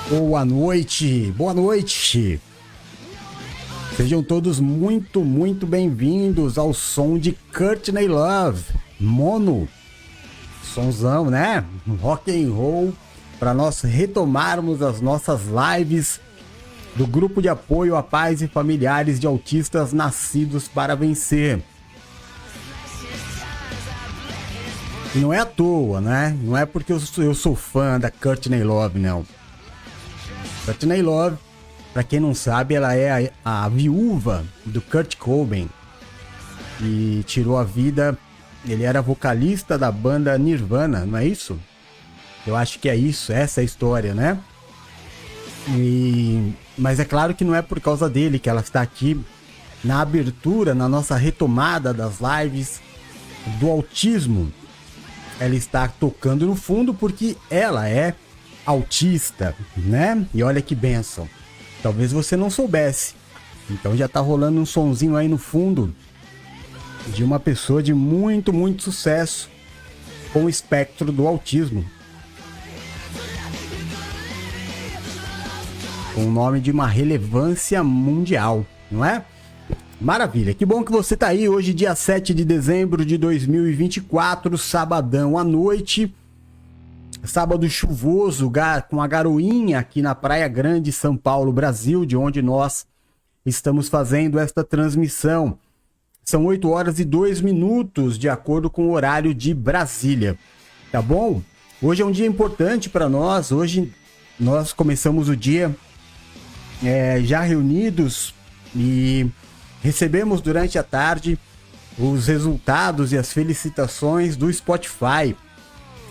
Boa noite, boa noite. Sejam todos muito bem-vindos ao som de Courtney Love, Mono. Sonzão, né? Rock and roll, para nós retomarmos as nossas lives do grupo de apoio a pais e familiares de autistas nascidos para vencer. E não é à toa, né? Não é porque eu sou fã da Courtney Love, não. Courtney Love, para quem não sabe, ela é a viúva do Kurt Cobain e tirou a vida. Ele era vocalista da banda Nirvana, não é isso? Eu acho que é isso, essa é a história, né? Mas é claro que não é por causa dele que ela está aqui na abertura, na nossa retomada das lives do autismo. Ela está tocando no fundo porque ela é autista, né? E olha que bênção. Talvez você não soubesse. Então já tá rolando um sonzinho aí no fundo de uma pessoa de muito sucesso com o espectro do autismo. Com o nome de uma relevância mundial, não é? Maravilha, que bom que você tá aí hoje, dia 7 de dezembro de 2024, sabadão à noite. Sábado chuvoso, com a garoinha aqui na Praia Grande, São Paulo, Brasil, de onde nós estamos fazendo esta transmissão. São 8 horas e 2 minutos, de acordo com o horário de Brasília. Tá bom? Hoje é um dia importante para nós. Hoje nós começamos o dia já reunidos e recebemos durante a tarde os resultados e as felicitações do Spotify.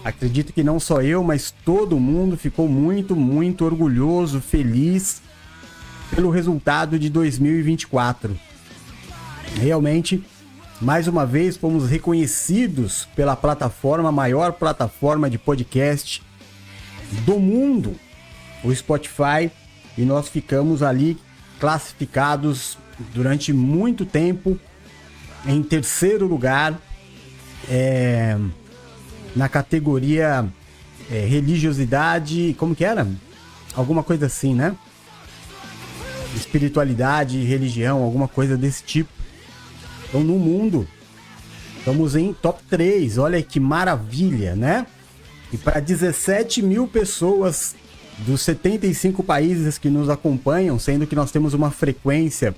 Acredito que não só eu, mas todo mundo ficou muito orgulhoso, feliz pelo resultado de 2024. Realmente, mais uma vez, fomos reconhecidos pela plataforma, a maior plataforma de podcast do mundo, o Spotify, e nós ficamos ali classificados durante muito tempo em terceiro lugar, na categoria religiosidade, como que era? Alguma coisa assim, né? Espiritualidade, religião, alguma coisa desse tipo. Então, no mundo, estamos em top 3, olha que maravilha, né? E para 17 mil pessoas dos 75 países que nos acompanham, sendo que nós temos uma frequência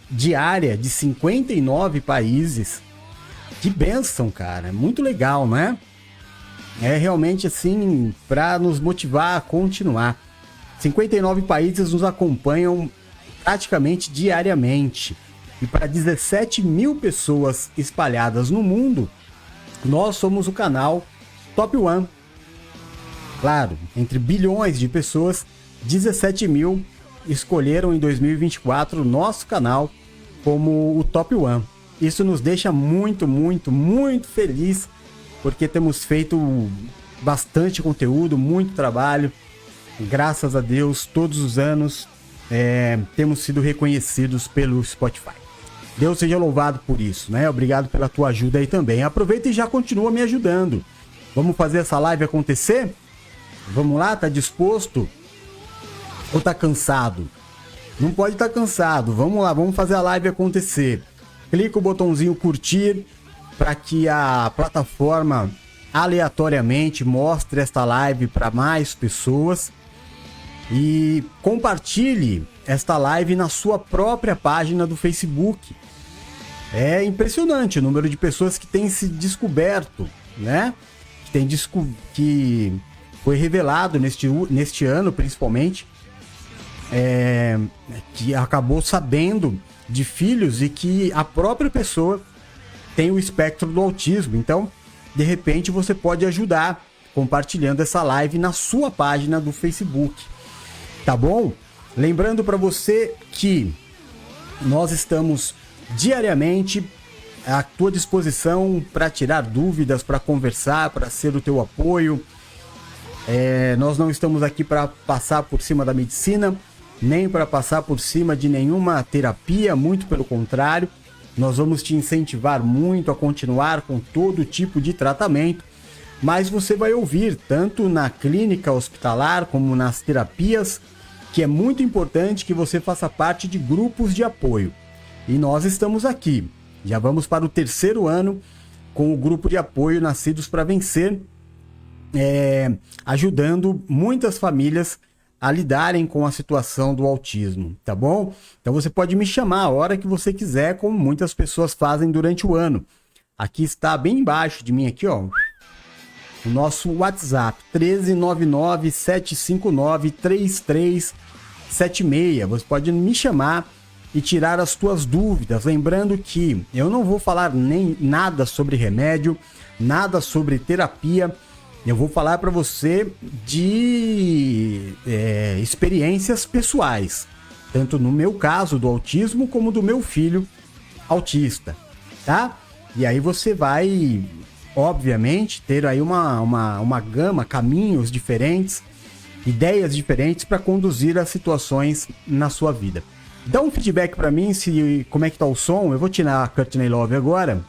diária de 59 países. Que bênção, cara. Muito legal, né? É realmente assim, para nos motivar a continuar. 59 países nos acompanham praticamente diariamente. E para 17 mil pessoas espalhadas no mundo, nós somos o canal Top One. Claro, entre bilhões de pessoas, 17 mil escolheram em 2024 o nosso canal como o Top One. Isso nos deixa muito feliz, porque temos feito bastante conteúdo, muito trabalho. Graças a Deus, todos os anos temos sido reconhecidos pelo Spotify. Deus seja louvado por isso, né? Obrigado pela tua ajuda aí também. Aproveita e já continua me ajudando. Vamos fazer essa live acontecer? Vamos lá? Tá disposto? Ou tá cansado? Não pode estar cansado. Vamos lá, vamos fazer a live acontecer. Clica o botãozinho curtir para que a plataforma aleatoriamente mostre esta live para mais pessoas e compartilhe esta live na sua própria página do Facebook. É impressionante o número de pessoas que têm se descoberto, né? Que foi revelado neste ano, principalmente, que acabou sabendo de filhos e que a própria pessoa tem o espectro do autismo. Então, de repente, você pode ajudar compartilhando essa live na sua página do Facebook, tá bom? Lembrando para você que nós estamos diariamente à tua disposição para tirar dúvidas, para conversar, para ser o teu apoio. Nós não estamos aqui para passar por cima da medicina, nem para passar por cima de nenhuma terapia, muito pelo contrário. Nós vamos te incentivar muito a continuar com todo tipo de tratamento, mas você vai ouvir tanto na clínica hospitalar como nas terapias, que é muito importante que você faça parte de grupos de apoio. E nós estamos aqui, já vamos para o 3º ano com o grupo de apoio Nascidos para Vencer, ajudando muitas famílias a lidarem com a situação do autismo, tá bom? Então você pode me chamar a hora que você quiser, como muitas pessoas fazem durante o ano. Aqui está bem embaixo de mim, aqui, ó, o nosso WhatsApp, 13997593376. Você pode me chamar e tirar as tuas dúvidas. Lembrando que eu não vou falar nem nada sobre remédio, nada sobre terapia. Eu vou falar para você de experiências pessoais, tanto no meu caso do autismo como do meu filho autista, tá? E aí você vai, obviamente, ter aí uma gama, caminhos diferentes, ideias diferentes para conduzir as situações na sua vida. Dá um feedback para mim como é que tá o som. Eu vou tirar a Courtney Love agora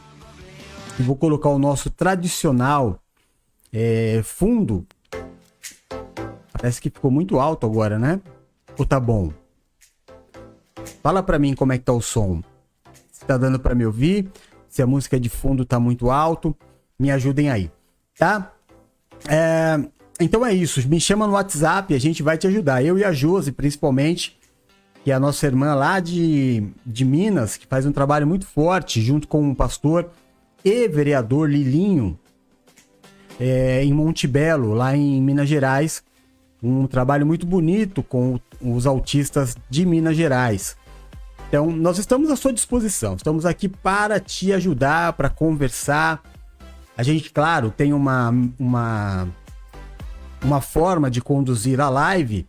e vou colocar o nosso tradicional fundo. Parece que ficou muito alto agora, né? Ou tá bom? Fala para mim como é que tá o som. Se tá dando para me ouvir, se a música de fundo tá muito alto, me ajudem aí, tá? Então é isso, me chama no WhatsApp, a gente vai te ajudar. Eu e a Josi, principalmente, que é a nossa irmã lá de Minas, que faz um trabalho muito forte, junto com o pastor e vereador Lilinho, em Monte Belo, lá em Minas Gerais. Um trabalho muito bonito com os autistas de Minas Gerais. Então, nós estamos à sua disposição. Estamos aqui para te ajudar, para conversar. A gente, claro, tem uma forma de conduzir a live,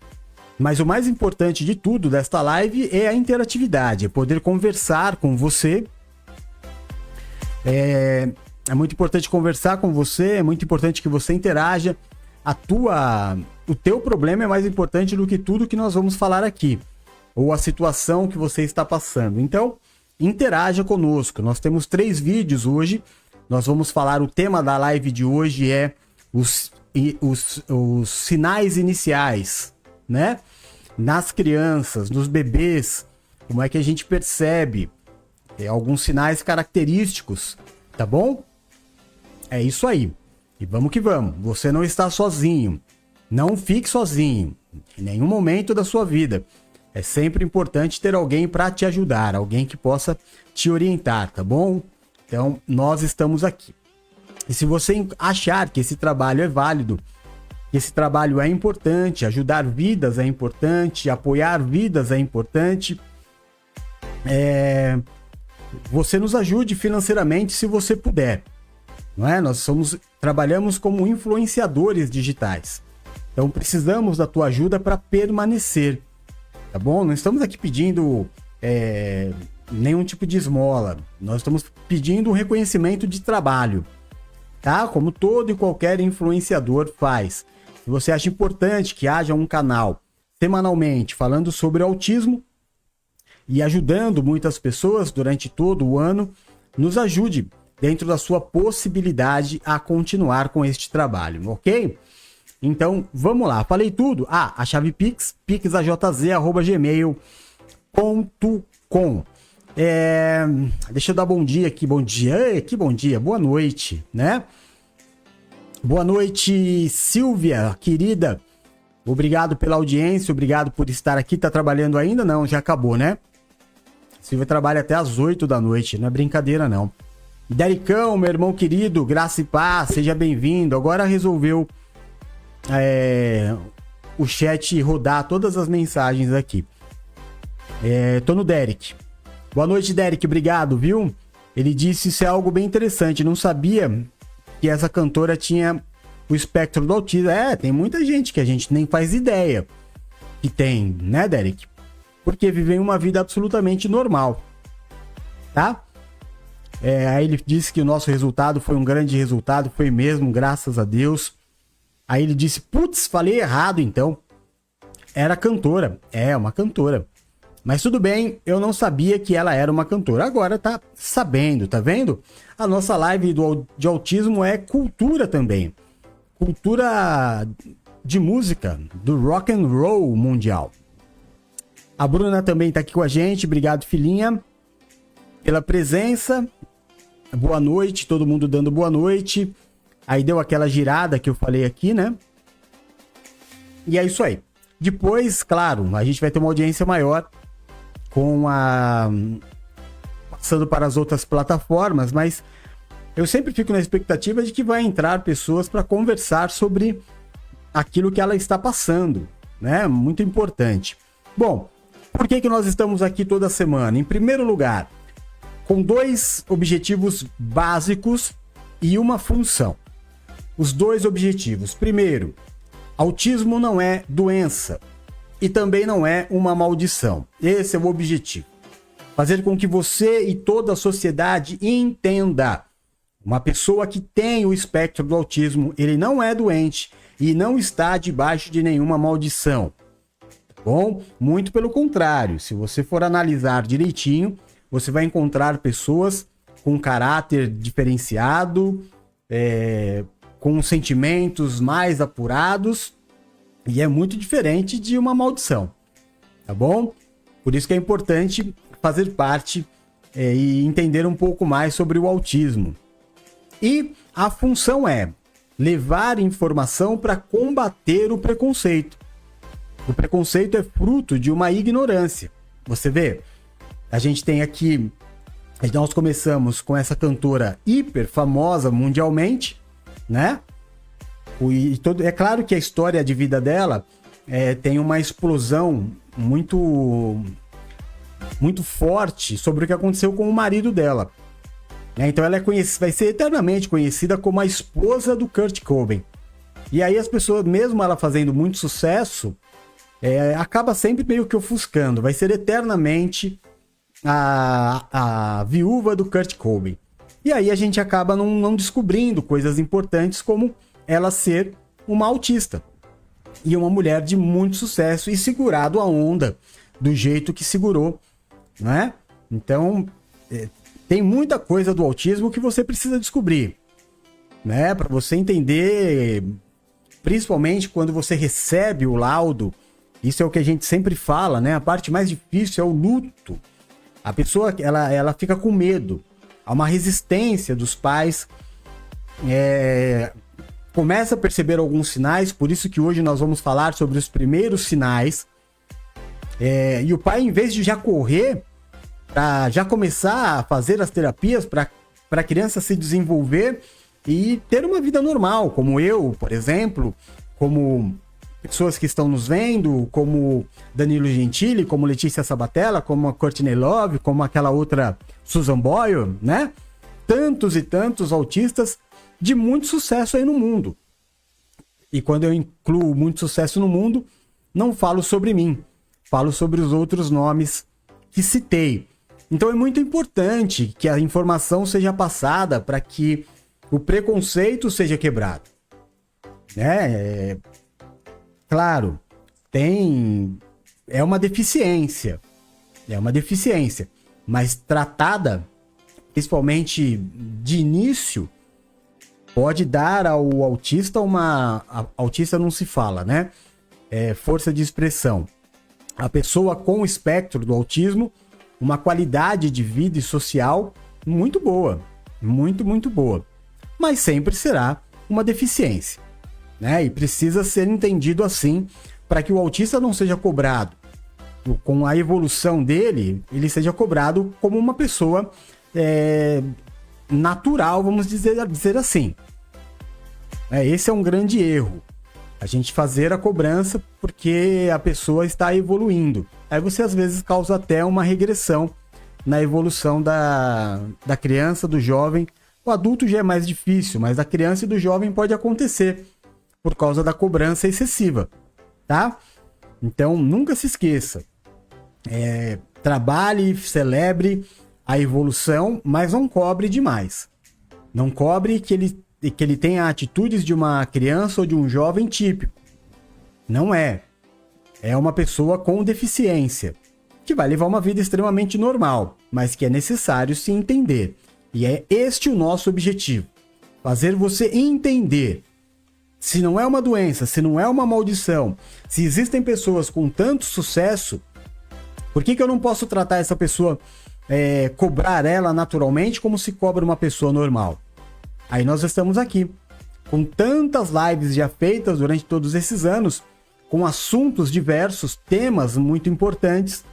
mas o mais importante de tudo desta live é a interatividade, é poder conversar com você. É muito importante conversar com você, é muito importante que você interaja. O teu problema é mais importante do que tudo que nós vamos falar aqui, ou a situação que você está passando. Então, interaja conosco. Nós temos 3 vídeos hoje. Nós vamos falar, o tema da live de hoje é os sinais iniciais, né? Nas crianças, nos bebês, como é que a gente percebe alguns sinais característicos, tá bom? É isso aí. E vamos que vamos. Você não está sozinho. Não fique sozinho em nenhum momento da sua vida. É sempre importante ter alguém para te ajudar, alguém que possa te orientar, tá bom? Então, nós estamos aqui. E se você achar que esse trabalho é válido, que esse trabalho é importante, ajudar vidas é importante, apoiar vidas é importante, você nos ajude financeiramente se você puder. Não é? Nós trabalhamos como influenciadores digitais. Então, precisamos da tua ajuda para permanecer. Tá bom? Não estamos aqui pedindo nenhum tipo de esmola. Nós estamos pedindo um reconhecimento de trabalho, tá? Como todo e qualquer influenciador faz. Se você acha importante que haja um canal semanalmente falando sobre autismo e ajudando muitas pessoas durante todo o ano, nos ajude dentro da sua possibilidade a continuar com este trabalho, ok? Então, vamos lá. Falei tudo? A chave Pix, pixaj.gmail.com. Deixa eu dar bom dia aqui. Bom dia. Que bom dia. Boa noite, né? Boa noite, Silvia, querida. Obrigado pela audiência, obrigado por estar aqui. Tá trabalhando ainda? Não, já acabou, né? Silvia trabalha até às 8 da noite, não é brincadeira, não. Dericão, meu irmão querido, graça e paz, seja bem-vindo. Agora resolveu o chat rodar todas as mensagens aqui. Tô no Derek. Boa noite, Derek, obrigado, viu? Ele disse isso é algo bem interessante, não sabia que essa cantora tinha o espectro do autismo. Tem muita gente que a gente nem faz ideia que tem, né, Derek? Porque vivem uma vida absolutamente normal, tá? Aí ele disse que o nosso resultado foi um grande resultado, foi mesmo, graças a Deus. Aí ele disse, putz, falei errado então. Era cantora, uma cantora. Mas tudo bem, eu não sabia que ela era uma cantora. Agora tá sabendo, tá vendo? A nossa live de autismo é cultura também. cultura de música do rock and roll mundial. A Bruna também está aqui com a gente. Obrigado, filhinha, pela presença. Boa noite, todo mundo dando boa noite. Aí deu aquela girada que eu falei aqui, né? E é isso aí. Depois, claro, a gente vai ter uma audiência maior passando para as outras plataformas, mas eu sempre fico na expectativa de que vai entrar pessoas para conversar sobre aquilo que ela está passando, né? Muito importante. Bom, por que nós estamos aqui toda semana? Em primeiro lugar, com 2 objetivos básicos e uma função. Os 2 objetivos. Primeiro, autismo não é doença e também não é uma maldição. Esse é o objetivo. Fazer com que você e toda a sociedade entenda. Uma pessoa que tem o espectro do autismo, ele não é doente e não está debaixo de nenhuma maldição. Bom, muito pelo contrário. Se você for analisar direitinho, você vai encontrar pessoas com caráter diferenciado, com sentimentos mais apurados, e é muito diferente de uma maldição, tá bom? Por isso que é importante fazer parte e entender um pouco mais sobre o autismo. E a função é levar informação para combater o preconceito. O preconceito é fruto de uma ignorância. Você vê, a gente tem aqui, nós começamos com essa cantora hiper famosa mundialmente, né? É claro que a história de vida dela tem uma explosão muito forte sobre o que aconteceu com o marido dela. Então ela vai ser eternamente conhecida como a esposa do Kurt Cobain. E aí as pessoas, mesmo ela fazendo muito sucesso, acaba sempre meio que ofuscando. Vai ser eternamente a viúva do Kurt Cobain. E aí a gente acaba não descobrindo coisas importantes como ela ser uma autista e uma mulher de muito sucesso e segurado a onda do jeito que segurou, né? Então, tem muita coisa do autismo que você precisa descobrir, né? Para você entender, principalmente quando você recebe o laudo. Isso é o que a gente sempre fala, né? A parte mais difícil é o luto. A pessoa, ela fica com medo. Há uma resistência dos pais. Começa a perceber alguns sinais, por isso que hoje nós vamos falar sobre os primeiros sinais. E o pai, em vez de já correr, para já começar a fazer as terapias para a criança se desenvolver e ter uma vida normal, como eu, por exemplo, como pessoas que estão nos vendo, como Danilo Gentili, como Letícia Sabatella, como a Courtney Love, como aquela outra Susan Boyle, né? Tantos e tantos autistas de muito sucesso aí no mundo. E quando eu incluo muito sucesso no mundo, não falo sobre mim, falo sobre os outros nomes que citei. Então é muito importante que a informação seja passada para que o preconceito seja quebrado. Claro, é uma deficiência, mas tratada, principalmente de início, pode dar ao autista autista não se fala, né? Força de expressão. A pessoa com o espectro do autismo, uma qualidade de vida e social muito boa. Muito, muito boa. Mas sempre será uma deficiência, né? E precisa ser entendido assim, para que o autista não seja cobrado. Com a evolução dele, ele seja cobrado como uma pessoa natural, vamos dizer assim. Esse é um grande erro. A gente fazer a cobrança porque a pessoa está evoluindo. Aí você às vezes causa até uma regressão na evolução da criança, do jovem. O adulto já é mais difícil, mas da criança e do jovem pode acontecer por causa da cobrança excessiva, tá? Então nunca se esqueça. Trabalhe, celebre a evolução, mas não cobre demais. Não cobre que ele tenha atitudes de uma criança ou de um jovem típico. Não é. É uma pessoa com deficiência, que vai levar uma vida extremamente normal, mas que é necessário se entender. E é este o nosso objetivo. Fazer você entender. Se não é uma doença, se não é uma maldição, se existem pessoas com tanto sucesso, por que eu não posso tratar essa pessoa, cobrar ela naturalmente como se cobra uma pessoa normal? Aí nós estamos aqui, com tantas lives já feitas durante todos esses anos, com assuntos diversos, temas muito importantes,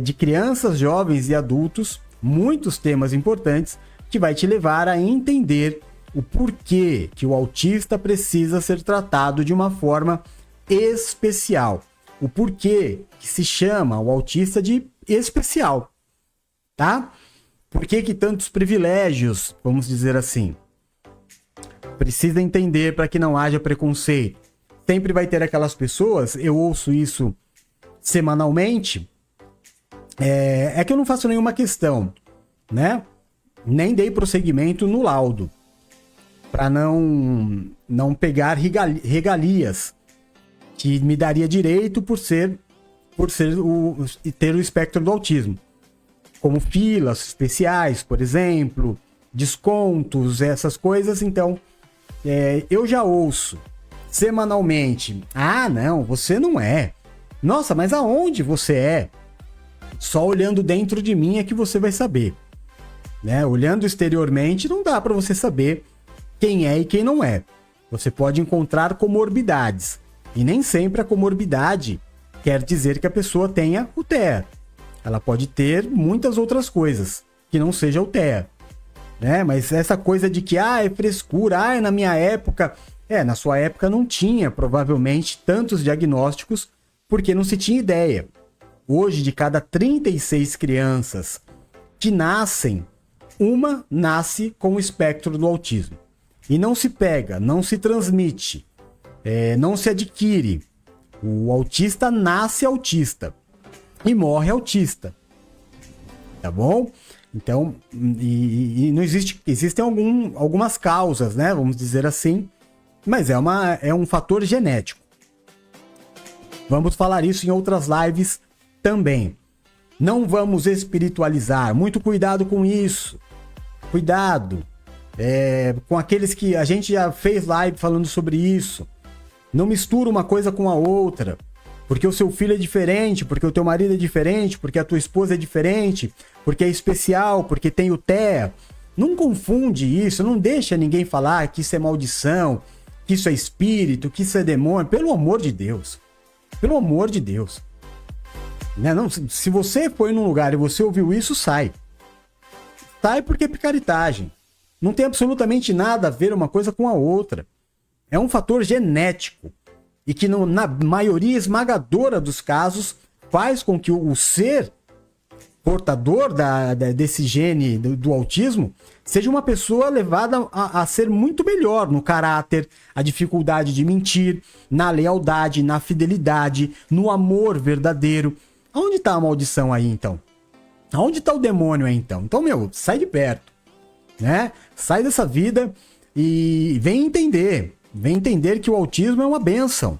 de crianças, jovens e adultos, muitos temas importantes, que vai te levar a entender o porquê que o autista precisa ser tratado de uma forma especial. O porquê que se chama o autista de especial, tá? Por que tantos privilégios, vamos dizer assim? Precisa entender para que não haja preconceito. Sempre vai ter aquelas pessoas, eu ouço isso semanalmente, é que eu não faço nenhuma questão, né? Nem dei prosseguimento no laudo, para não pegar regalias que me daria direito por ter o espectro do autismo, como filas especiais, por exemplo, descontos, essas coisas. Então, eu já ouço semanalmente: ah, não, você não é. Nossa, mas aonde você é? Só olhando dentro de mim é que você vai saber, né? Olhando exteriormente não dá para você saber quem é e quem não é. Você pode encontrar comorbidades, e nem sempre a comorbidade quer dizer que a pessoa tenha o TEA. Ela pode ter muitas outras coisas que não seja o TEA, né? Mas essa coisa de que é frescura, na minha época, na sua época não tinha provavelmente tantos diagnósticos, porque não se tinha ideia. Hoje, de cada 36 crianças que nascem, uma nasce com o espectro do autismo. E não se pega, não se transmite, não se adquire. O autista nasce autista e morre autista. Tá bom? Então, e não existem algumas causas, né? Vamos dizer assim, mas é um fator genético. Vamos falar isso em outras lives também. Não vamos espiritualizar. Muito cuidado com isso. Cuidado. Com aqueles que a gente já fez live falando sobre isso. Não mistura uma coisa com a outra. Porque o seu filho é diferente, porque o teu marido é diferente, porque a tua esposa é diferente, porque é especial, porque tem o TEA. Não confunde isso, não deixa ninguém falar que isso é maldição, que isso é espírito, que isso é demônio. Pelo amor de Deus. Pelo amor de Deus. Né? Não, se você foi num lugar e você ouviu isso, sai. Sai porque é picaretagem. Não tem absolutamente nada a ver uma coisa com a outra. É um fator genético. E que na maioria esmagadora dos casos faz com que o ser portador desse gene do autismo seja uma pessoa levada a ser muito melhor no caráter, a dificuldade de mentir, na lealdade, na fidelidade, no amor verdadeiro. Aonde está a maldição aí, então? Aonde está o demônio aí, então? Então, sai de perto, né? Sai dessa vida e vem entender. Vem entender que o autismo é uma bênção.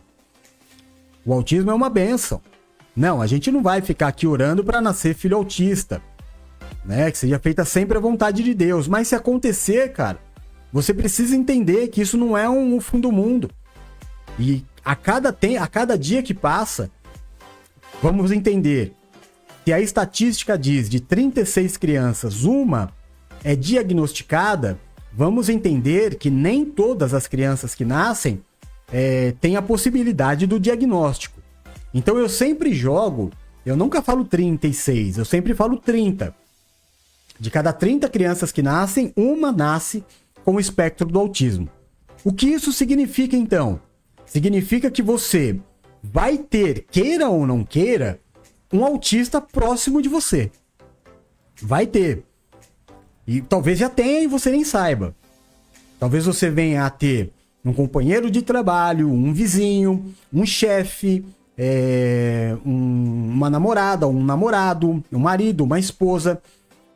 O autismo é uma bênção. Não, a gente não vai ficar aqui orando para nascer filho autista, né? Que seja feita sempre a vontade de Deus. Mas se acontecer, cara, você precisa entender que isso não é um fim do mundo. E a cada dia que passa, vamos entender. Se a estatística diz de 36 crianças, uma é diagnosticada, vamos entender que nem todas as crianças que nascem têm a possibilidade do diagnóstico. Então eu sempre jogo, eu nunca falo 36, eu sempre falo 30. De cada 30 crianças que nascem, uma nasce com o espectro do autismo. O que isso significa, então? Significa que você vai ter, queira ou não queira, um autista próximo de você. Vai ter. E talvez já tenha e você nem saiba. Talvez você venha a ter um companheiro de trabalho, um vizinho, um chefe, uma namorada, um namorado, um marido, uma esposa,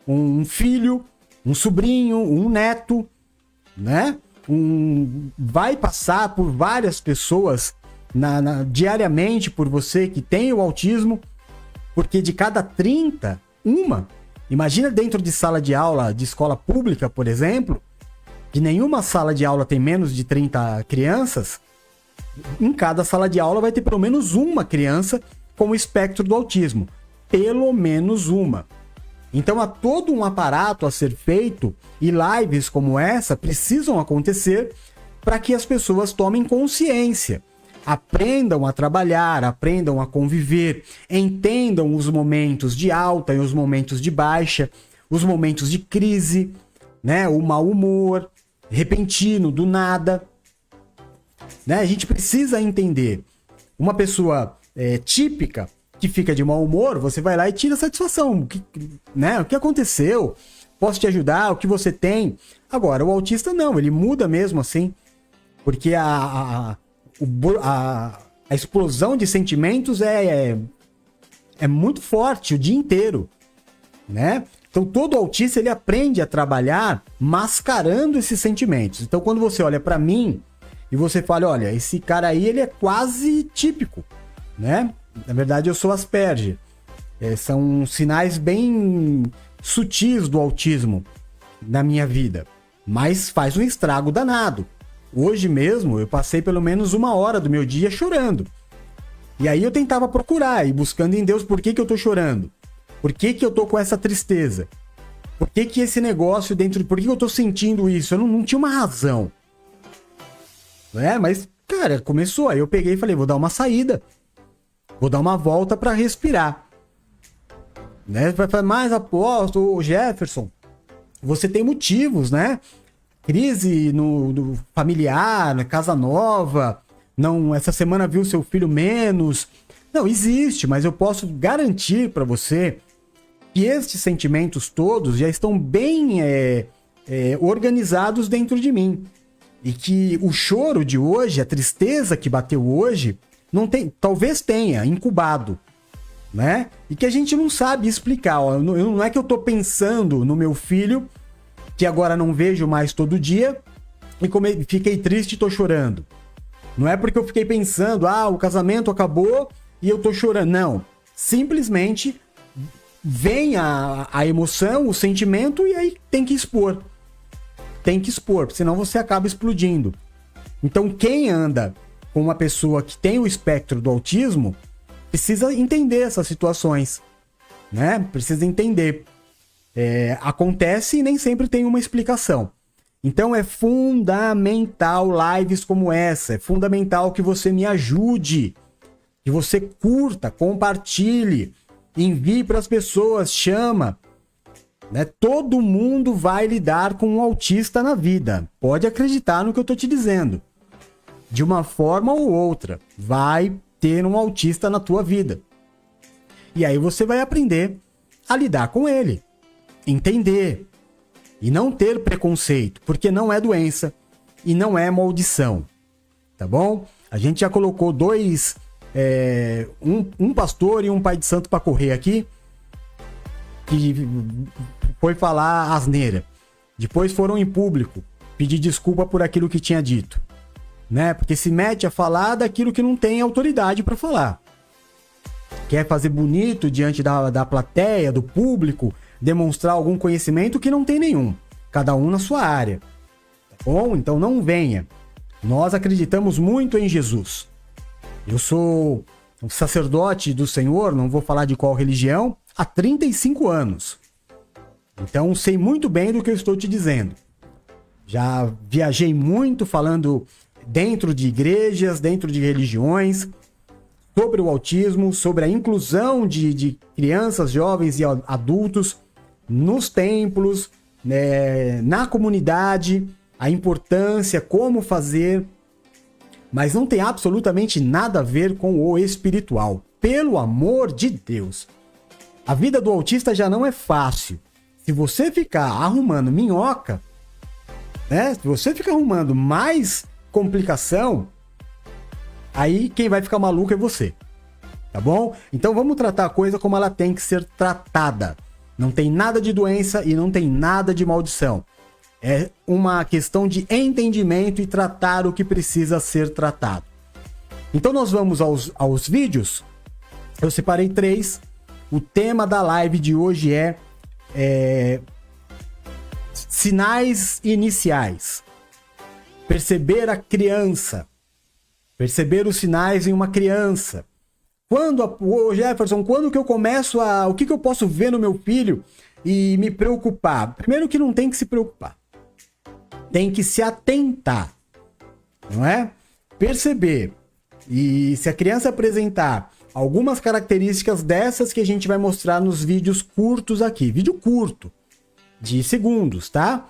um filho, um sobrinho, um neto, né? Vai passar por várias pessoas diariamente por você que tem o autismo, porque de cada 30, uma. Imagina dentro de sala de aula de escola pública, por exemplo, que nenhuma sala de aula tem menos de 30 crianças, em cada sala de aula vai ter pelo menos uma criança com o espectro do autismo. Pelo menos uma. Então há todo um aparato a ser feito e lives como essa precisam acontecer para que as pessoas tomem consciência. Aprendam a trabalhar, aprendam a conviver, entendam os momentos de alta e os momentos de baixa, os momentos de crise, né? O mau humor, repentino, do nada. Né? A gente precisa entender. Uma pessoa típica que fica de mau humor, você vai lá e tira satisfação. Né? O que aconteceu? Posso te ajudar? O que você tem? Agora, o autista não, ele muda mesmo assim. Porque a explosão de sentimentos é muito forte o dia inteiro, né? Então todo autista ele aprende a trabalhar mascarando esses sentimentos. Então quando você olha para mim e você fala, olha, esse cara aí ele é quase típico, né? Na verdade eu sou Asperger. São sinais bem sutis do autismo na minha vida, mas faz um estrago danado. Hoje mesmo, eu passei pelo menos 1 hora do meu dia chorando. E aí eu tentava procurar e buscando em Deus por que eu tô chorando. Por que eu tô com essa tristeza? Por que esse negócio dentro... Por que eu tô sentindo isso? Eu não tinha uma razão. Mas, cara, começou. Aí eu peguei e falei, vou dar uma saída. Vou dar uma volta para respirar. Né? Vai falar, mas apóstolo, Jefferson, você tem motivos, né? Crise no familiar, na casa nova, não, essa semana viu seu filho menos. Não, existe, mas eu posso garantir para você que estes sentimentos todos já estão bem organizados dentro de mim. E que o choro de hoje, a tristeza que bateu hoje, talvez tenha incubado, né? E que a gente não sabe explicar. Ó, não é que eu tô pensando no meu filho, que agora não vejo mais todo dia, e fiquei triste e tô chorando. Não é porque eu fiquei pensando, o casamento acabou e eu tô chorando. Não. Simplesmente vem a emoção, o sentimento, e aí tem que expor. Tem que expor, senão você acaba explodindo. Então quem anda com uma pessoa que tem o espectro do autismo, precisa entender essas situações, né? Precisa entender. Acontece e nem sempre tem uma explicação. Então é fundamental lives como essa, é fundamental que você me ajude, que você curta, compartilhe, envie para as pessoas, chama. Né? Todo mundo vai lidar com um autista na vida, pode acreditar no que eu estou te dizendo. De uma forma ou outra, vai ter um autista na tua vida. E aí você vai aprender a lidar com ele. Entender e não ter preconceito, porque não é doença e não é maldição, tá bom? A gente já colocou um pastor e um pai de santo para correr aqui, que foi falar asneira, depois foram em público pedir desculpa por aquilo que tinha dito, né? Porque se mete a falar daquilo que não tem autoridade para falar, quer fazer bonito diante da plateia, do público, demonstrar algum conhecimento que não tem nenhum. Cada um na sua área. Tá bom? Então não venha. Nós acreditamos muito em Jesus. Eu sou um sacerdote do Senhor, não vou falar de qual religião, há 35 anos. Então sei muito bem do que eu estou te dizendo. Já viajei muito falando dentro de igrejas, dentro de religiões, sobre o autismo, sobre a inclusão de crianças, jovens e adultos nos templos, né, na comunidade, a importância, como fazer, mas não tem absolutamente nada a ver com o espiritual. Pelo amor de Deus. A vida do autista já não é fácil. Se você ficar arrumando minhoca, né, se você ficar arrumando mais complicação, aí quem vai ficar maluco é você. Tá bom? Então vamos tratar a coisa como ela tem que ser tratada. Não tem nada de doença e não tem nada de maldição. É uma questão de entendimento e tratar o que precisa ser tratado. Então nós vamos aos vídeos. Eu separei 3. O tema da live de hoje é sinais iniciais. perceber a criança, perceber os sinais em uma criança. Jefferson, quando que eu começo o que eu posso ver no meu filho e me preocupar? Primeiro que não tem que se preocupar. Tem que se atentar, não é? Perceber. E se a criança apresentar algumas características dessas que a gente vai mostrar nos vídeos curtos aqui. Vídeo curto, de segundos, tá?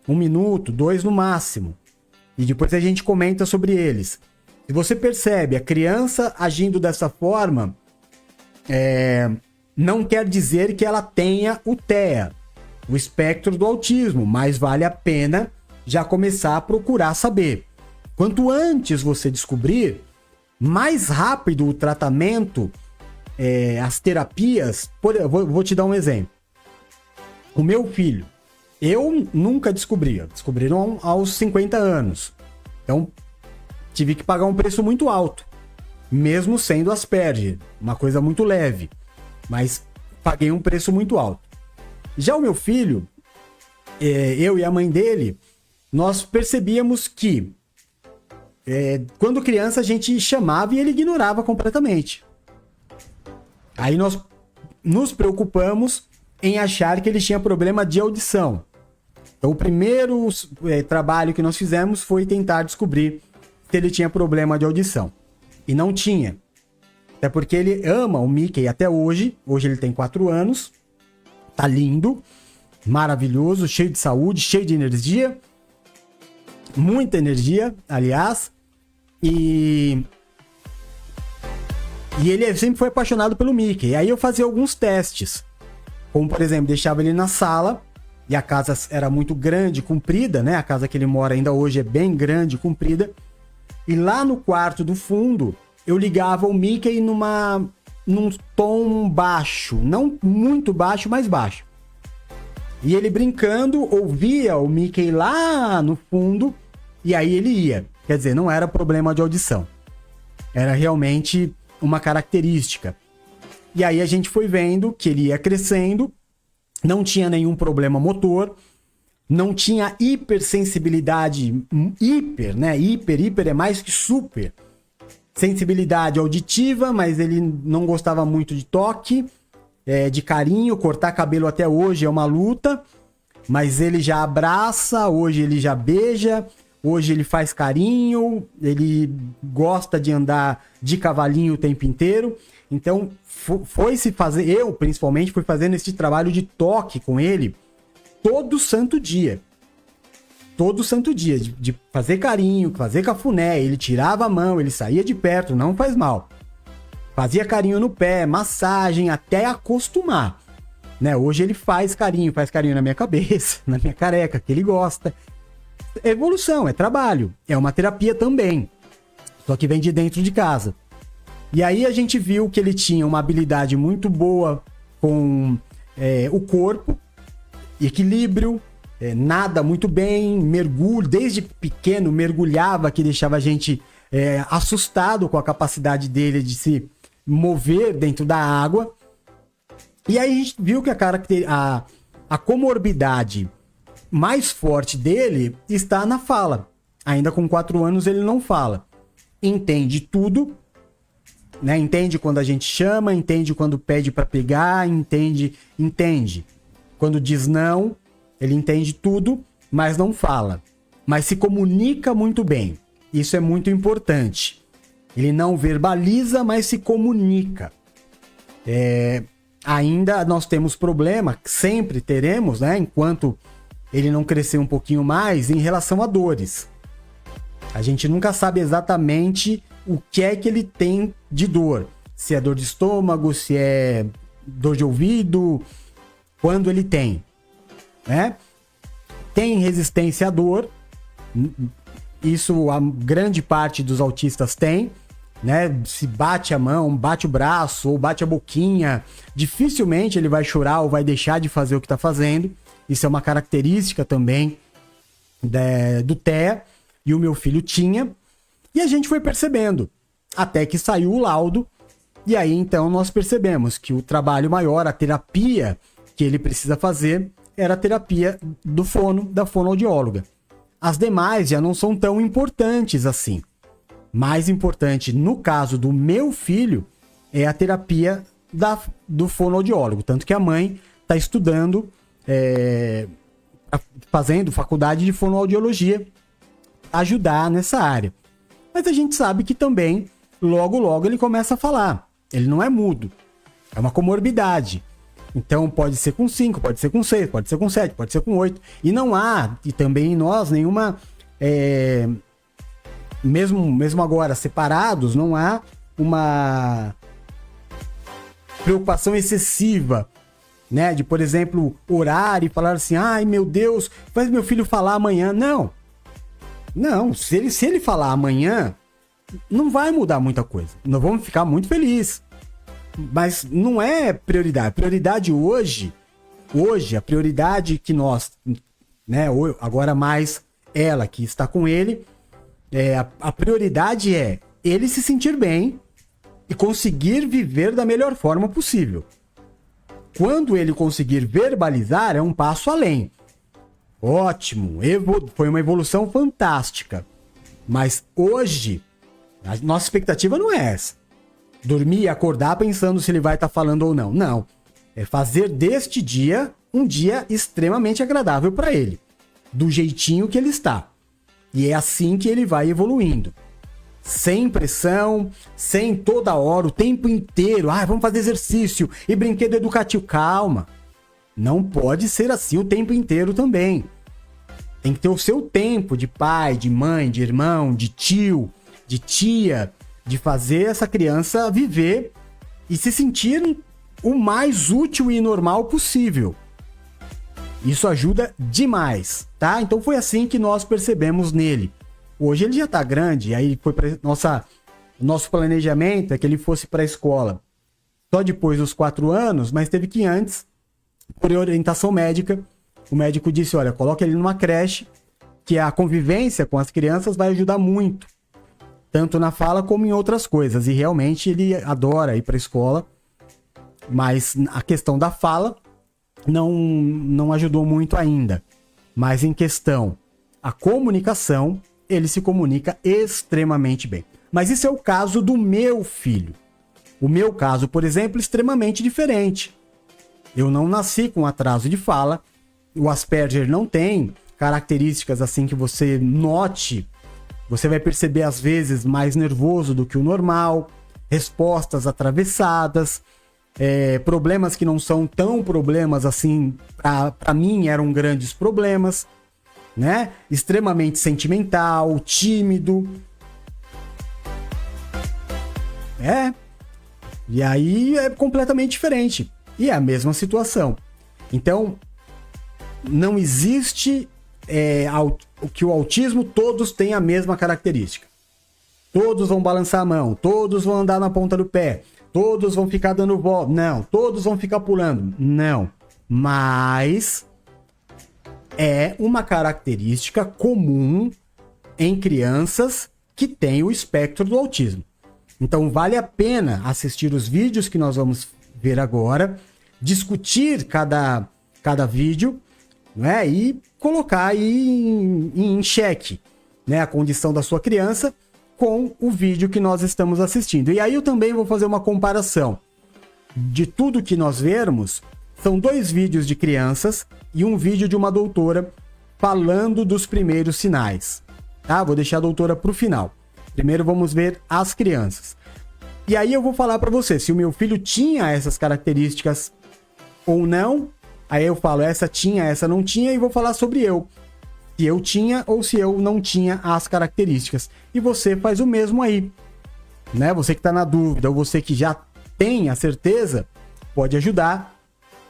1 minuto, 2 no máximo. E depois a gente comenta sobre eles. Se você percebe a criança agindo dessa forma, não quer dizer que ela tenha o TEA, o espectro do autismo, mas vale a pena já começar a procurar saber. Quanto antes você descobrir, mais rápido o tratamento, as terapias... Vou te dar um exemplo. O meu filho, eu nunca descobriram aos 50 anos. Então, tive que pagar um preço muito alto, mesmo sendo Asperger, uma coisa muito leve, mas paguei um preço muito alto. Já o meu filho, eu e a mãe dele, nós percebíamos que quando criança a gente chamava e ele ignorava completamente. Aí nós nos preocupamos em achar que ele tinha problema de audição. Então o primeiro trabalho que nós fizemos foi tentar descobrir se ele tinha problema de audição. E não tinha. Até porque ele ama o Mickey até hoje. Hoje ele tem 4 anos. Tá lindo, maravilhoso, cheio de saúde, cheio de energia. Muita energia, aliás. E ele sempre foi apaixonado pelo Mickey. E aí eu fazia alguns testes. Como, por exemplo, deixava ele na sala. E a casa era muito grande, comprida, né? A casa que ele mora ainda hoje é bem grande, comprida. E lá no quarto do fundo, eu ligava o Mickey num tom baixo. Não muito baixo, mas baixo. E ele brincando, ouvia o Mickey lá no fundo. E aí ele ia. Quer dizer, não era problema de audição. Era realmente uma característica. E aí a gente foi vendo que ele ia crescendo. Não tinha nenhum problema motor. Não tinha hipersensibilidade. Né? Hiper é mais que super. Sensibilidade auditiva, mas ele não gostava muito de toque, de carinho. Cortar cabelo até hoje é uma luta. Mas ele já abraça, hoje ele já beija. Hoje ele faz carinho, ele gosta de andar de cavalinho o tempo inteiro. Então, eu principalmente fui fazendo esse trabalho de toque com ele todo santo dia. Todo santo dia, de fazer carinho, fazer cafuné. Ele tirava a mão, ele saía de perto, não faz mal. Fazia carinho no pé, massagem, até acostumar. Né? Hoje ele faz carinho na minha cabeça, na minha careca, que ele gosta. É evolução, é trabalho, é uma terapia também, só que vem de dentro de casa. E aí a gente viu que ele tinha uma habilidade muito boa com o corpo, equilíbrio, nada muito bem, mergulho, desde pequeno mergulhava, que deixava a gente assustado com a capacidade dele de se mover dentro da água. E aí a gente viu que a comorbidade mais forte dele está na fala. Ainda com 4 anos ele não fala. Entende tudo, né? Entende quando a gente chama, entende quando pede para pegar, entende. Quando diz não, ele entende tudo, mas não fala. Mas se comunica muito bem. Isso é muito importante. Ele não verbaliza, mas se comunica. Ainda nós temos problema, sempre teremos, né? Enquanto ele não crescer um pouquinho mais, em relação a dores. A gente nunca sabe exatamente o que é que ele tem de dor. Se é dor de estômago, se é dor de ouvido, quando ele tem, né? Tem resistência à dor. Isso a grande parte dos autistas tem, né? Se bate a mão, bate o braço ou bate a boquinha, dificilmente ele vai chorar ou vai deixar de fazer o que está fazendo. Isso é uma característica também do TEA, e o meu filho tinha. E a gente foi percebendo, até que saiu o laudo, e aí então nós percebemos que o trabalho maior, a terapia que ele precisa fazer, era a terapia do fono, da fonoaudióloga. as demais já não são tão importantes assim. Mais importante, no caso do meu filho, é a terapia do fonoaudiólogo. Tanto que a mãe está estudando, fazendo faculdade de fonoaudiologia, ajudar nessa área. Mas a gente sabe que também, logo, logo, ele começa a falar. Ele não é mudo. É uma comorbidade. Então, pode ser com 5, pode ser com 6, pode ser com 7, pode ser com 8. E não há, e também em nós, nenhuma... Mesmo agora separados, não há uma preocupação excessiva, né? De, por exemplo, orar e falar assim, ai meu Deus, faz meu filho falar amanhã. Não, se ele falar amanhã, não vai mudar muita coisa. Nós vamos ficar muito felizes. Mas não é prioridade. A prioridade hoje, a prioridade que nós, né? Agora mais ela que está com ele, a prioridade é ele se sentir bem e conseguir viver da melhor forma possível. Quando ele conseguir verbalizar, é um passo além. Ótimo, foi uma evolução fantástica. Mas hoje, a nossa expectativa não é essa. Dormir e acordar pensando se ele vai estar falando ou não. Não. É fazer deste dia um dia extremamente agradável para ele. Do jeitinho que ele está. E é assim que ele vai evoluindo. Sem pressão, sem toda hora, o tempo inteiro. Vamos fazer exercício e brinquedo educativo. Calma. Não pode ser assim o tempo inteiro também. Tem que ter o seu tempo de pai, de mãe, de irmão, de tio, de tia, de fazer essa criança viver e se sentir o mais útil e normal possível. Isso ajuda demais, tá? Então foi assim que nós percebemos nele. Hoje ele já tá grande, aí foi para nosso planejamento é que ele fosse para a escola só depois dos 4 anos, mas teve que ir antes, por orientação médica. O médico disse, olha, coloca ele numa creche, que a convivência com as crianças vai ajudar muito, tanto na fala como em outras coisas. E realmente ele adora ir para a escola, mas a questão da fala não ajudou muito ainda. Mas em questão a comunicação, ele se comunica extremamente bem. Mas isso é o caso do meu filho. O meu caso, por exemplo, é extremamente diferente. Eu não nasci com atraso de fala. O Asperger não tem características assim que você note. Você vai perceber às vezes mais nervoso do que o normal, respostas atravessadas, problemas que não são tão problemas assim, para mim eram grandes problemas, né? Extremamente sentimental, tímido. E aí é completamente diferente. E é a mesma situação. Então, não existe que o autismo todos têm a mesma característica. Todos vão balançar a mão, todos vão andar na ponta do pé, todos vão ficar dando volta. Não, todos vão ficar pulando. Não. Mas é uma característica comum em crianças que têm o espectro do autismo. Então vale a pena assistir os vídeos que nós vamos ver agora, discutir cada vídeo, né, e colocar aí em xeque, né, a condição da sua criança com o vídeo que nós estamos assistindo. E aí eu também vou fazer uma comparação de tudo que nós vermos. São 2 vídeos de crianças e um vídeo de uma doutora falando dos primeiros sinais. Tá? Vou deixar a doutora para o final. Primeiro vamos ver as crianças. E aí eu vou falar para você se o meu filho tinha essas características ou não. Aí eu falo, essa tinha, essa não tinha, e vou falar sobre eu. Se eu tinha ou se eu não tinha as características. E você faz o mesmo aí, né? Você que está na dúvida ou você que já tem a certeza, pode ajudar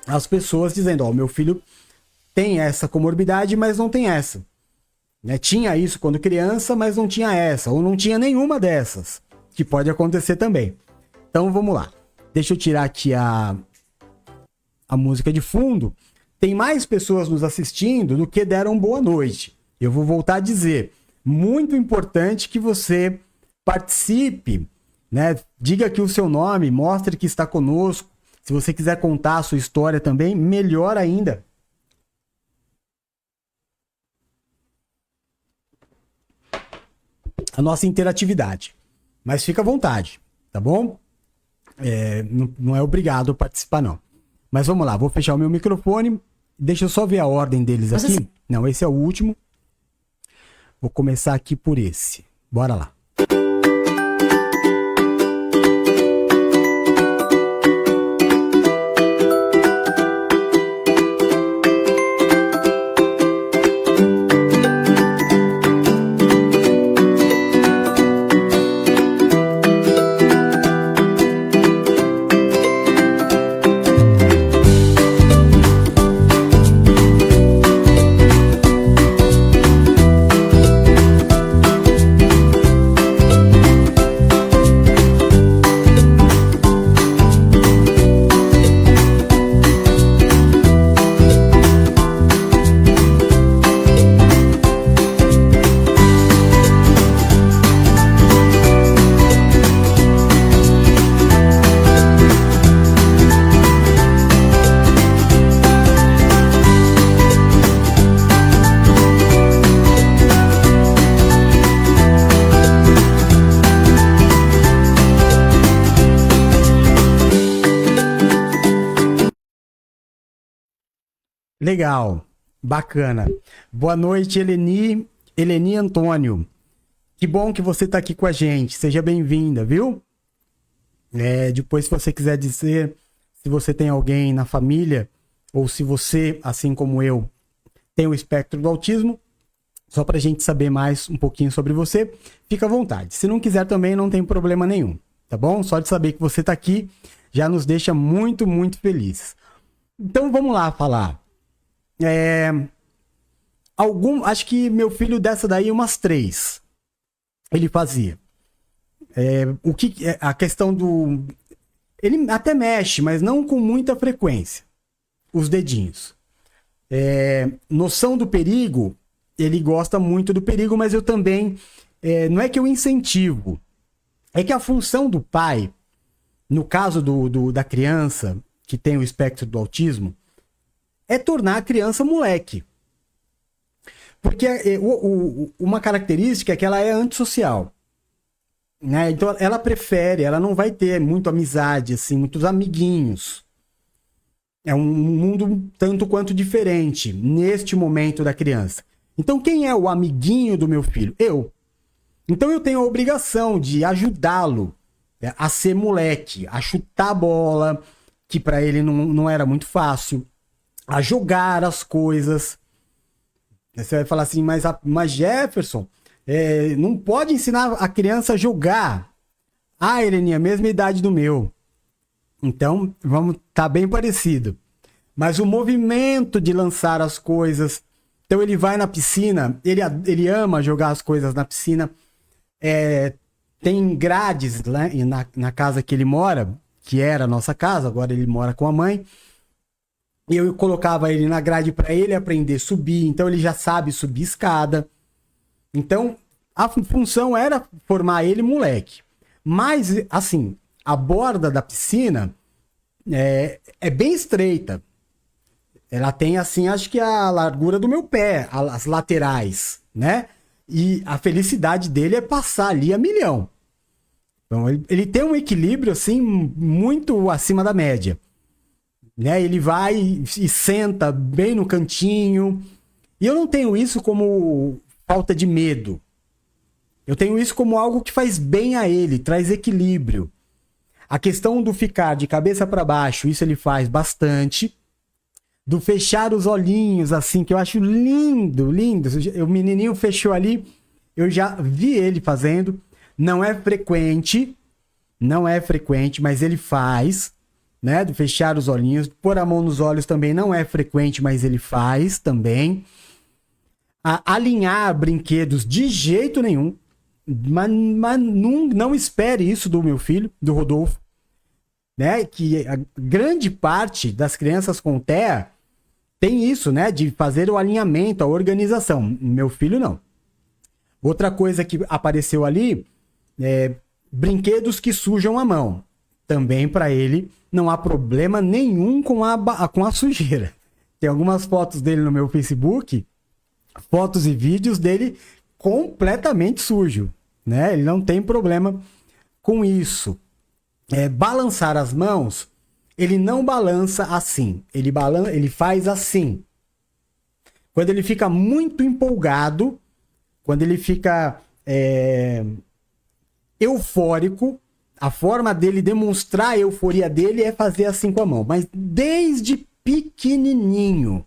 as pessoas dizendo, meu filho tem essa comorbidade, mas não tem essa. Né? Tinha isso quando criança, mas não tinha essa, ou não tinha nenhuma dessas, que pode acontecer também. Então vamos lá. Deixa eu tirar aqui a música de fundo. Tem mais pessoas nos assistindo do que deram boa noite. Eu vou voltar a dizer, muito importante que você participe, né? Diga aqui o seu nome, mostre que está conosco. Se você quiser contar a sua história também, melhor ainda. a nossa interatividade. Mas fica à vontade, tá bom? Não é obrigado a participar, não. Mas vamos lá, vou fechar o meu microfone. Deixa eu só ver a ordem deles aqui. Não, esse é o último. Vou começar aqui por esse. Bora lá. Legal, bacana. Boa noite, Eleni Antônio. Que bom que você está aqui com a gente. Seja bem-vinda, viu? Depois, se você quiser dizer se você tem alguém na família ou se você, assim como eu, tem o espectro do autismo, só para a gente saber mais um pouquinho sobre você, fica à vontade. Se não quiser também, não tem problema nenhum, tá bom? Só de saber que você está aqui já nos deixa muito, muito felizes. Então, vamos lá falar. Acho que meu filho dessa daí, umas 3 ele fazia. A questão do... Ele até mexe, mas não com muita frequência. Os dedinhos. Noção do perigo, ele gosta muito do perigo, mas eu também... não é que eu incentivo. É que a função do pai, no caso da criança que tem o espectro do autismo, é tornar a criança moleque. Porque uma característica é que ela é antissocial. Né? Então ela não vai ter muito amizade, assim, muitos amiguinhos. É um mundo tanto quanto diferente neste momento da criança. Então quem é o amiguinho do meu filho? Eu. Então eu tenho a obrigação de ajudá-lo a ser moleque, a chutar a bola, que para ele não era muito fácil, a jogar as coisas. Você vai falar assim, mas Jefferson, não pode ensinar a criança a jogar. Eleni, a mesma idade do meu. Então, tá bem parecido. Mas o movimento de lançar as coisas. Então ele vai na piscina, ele ama jogar as coisas na piscina. Tem grades lá na casa que ele mora, que era a nossa casa, agora ele mora com a mãe. E eu colocava ele na grade para ele aprender a subir, então ele já sabe subir escada. Então, a função era formar ele moleque. Mas, assim, a borda da piscina é bem estreita. Ela tem, assim, acho que a largura do meu pé, as laterais, né? E a felicidade dele é passar ali a milhão. Então, ele tem um equilíbrio, assim, muito acima da média. Né? Ele vai e senta bem no cantinho. E eu não tenho isso como falta de medo. Eu tenho isso como algo que faz bem a ele, traz equilíbrio. A questão do ficar de cabeça para baixo, isso ele faz bastante. Do fechar os olhinhos, assim, que eu acho lindo, lindo. O menininho fechou ali, eu já vi ele fazendo. Não é frequente, mas ele faz. Né, do fechar os olhinhos, pôr a mão nos olhos também não é frequente, mas ele faz também. Alinhar brinquedos de jeito nenhum, mas não espere isso do meu filho, do Rodolfo, né, que a grande parte das crianças com TEA tem isso, né, de fazer o alinhamento, a organização. Meu filho não. Outra coisa que apareceu ali brinquedos que sujam a mão. Também para ele não há problema nenhum com a sujeira. Tem algumas fotos dele no meu Facebook, fotos e vídeos dele completamente sujo. né? Ele não tem problema com isso. Balançar as mãos, ele não balança assim. Ele faz assim. Quando ele fica muito empolgado, quando ele fica eufórico, a forma dele demonstrar a euforia dele é fazer assim com a mão. Mas desde pequenininho,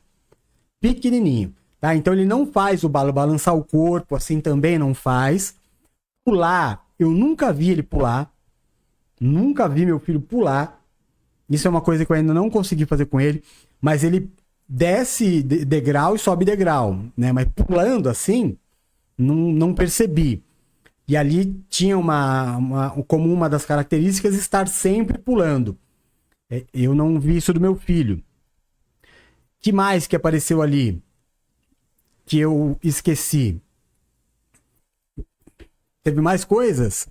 tá? Então ele não faz o balançar o corpo, assim também não faz. Pular, eu nunca vi ele pular. Nunca vi meu filho pular. Isso é uma coisa que eu ainda não consegui fazer com ele. Mas ele desce degrau e sobe degrau, né? Mas pulando assim, não percebi. E ali tinha como uma das características estar sempre pulando. Eu não vi isso do meu filho. Que mais que apareceu ali? Que eu esqueci. Teve mais coisas?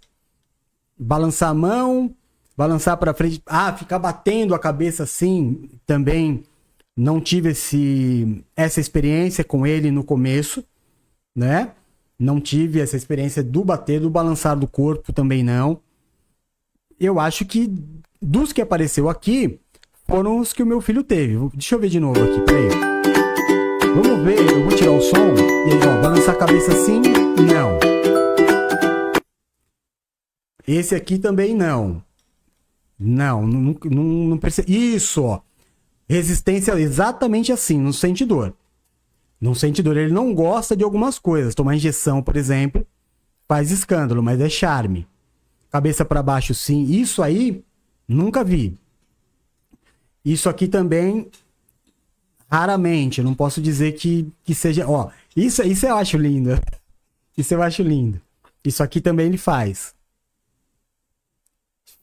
Balançar a mão, balançar para frente. Ficar batendo a cabeça assim, também não tive essa experiência com ele no começo, né? Não tive essa experiência do bater, do balançar do corpo também não. Eu acho que dos que apareceu aqui, foram os que o meu filho teve. Deixa eu ver de novo aqui, peraí. Vamos ver, eu vou tirar o som. E aí, ó, balançar a cabeça assim? Não. Esse aqui também não. Não percebi. Isso, ó. Resistência exatamente assim, não sente dor. Não sente dor. Ele não gosta de algumas coisas. Tomar injeção, por exemplo, faz escândalo, mas é charme. Cabeça para baixo, sim. Isso aí, nunca vi. Isso aqui também, raramente. Eu não posso dizer que seja... Ó, isso eu acho lindo. Isso eu acho lindo. Isso aqui também ele faz.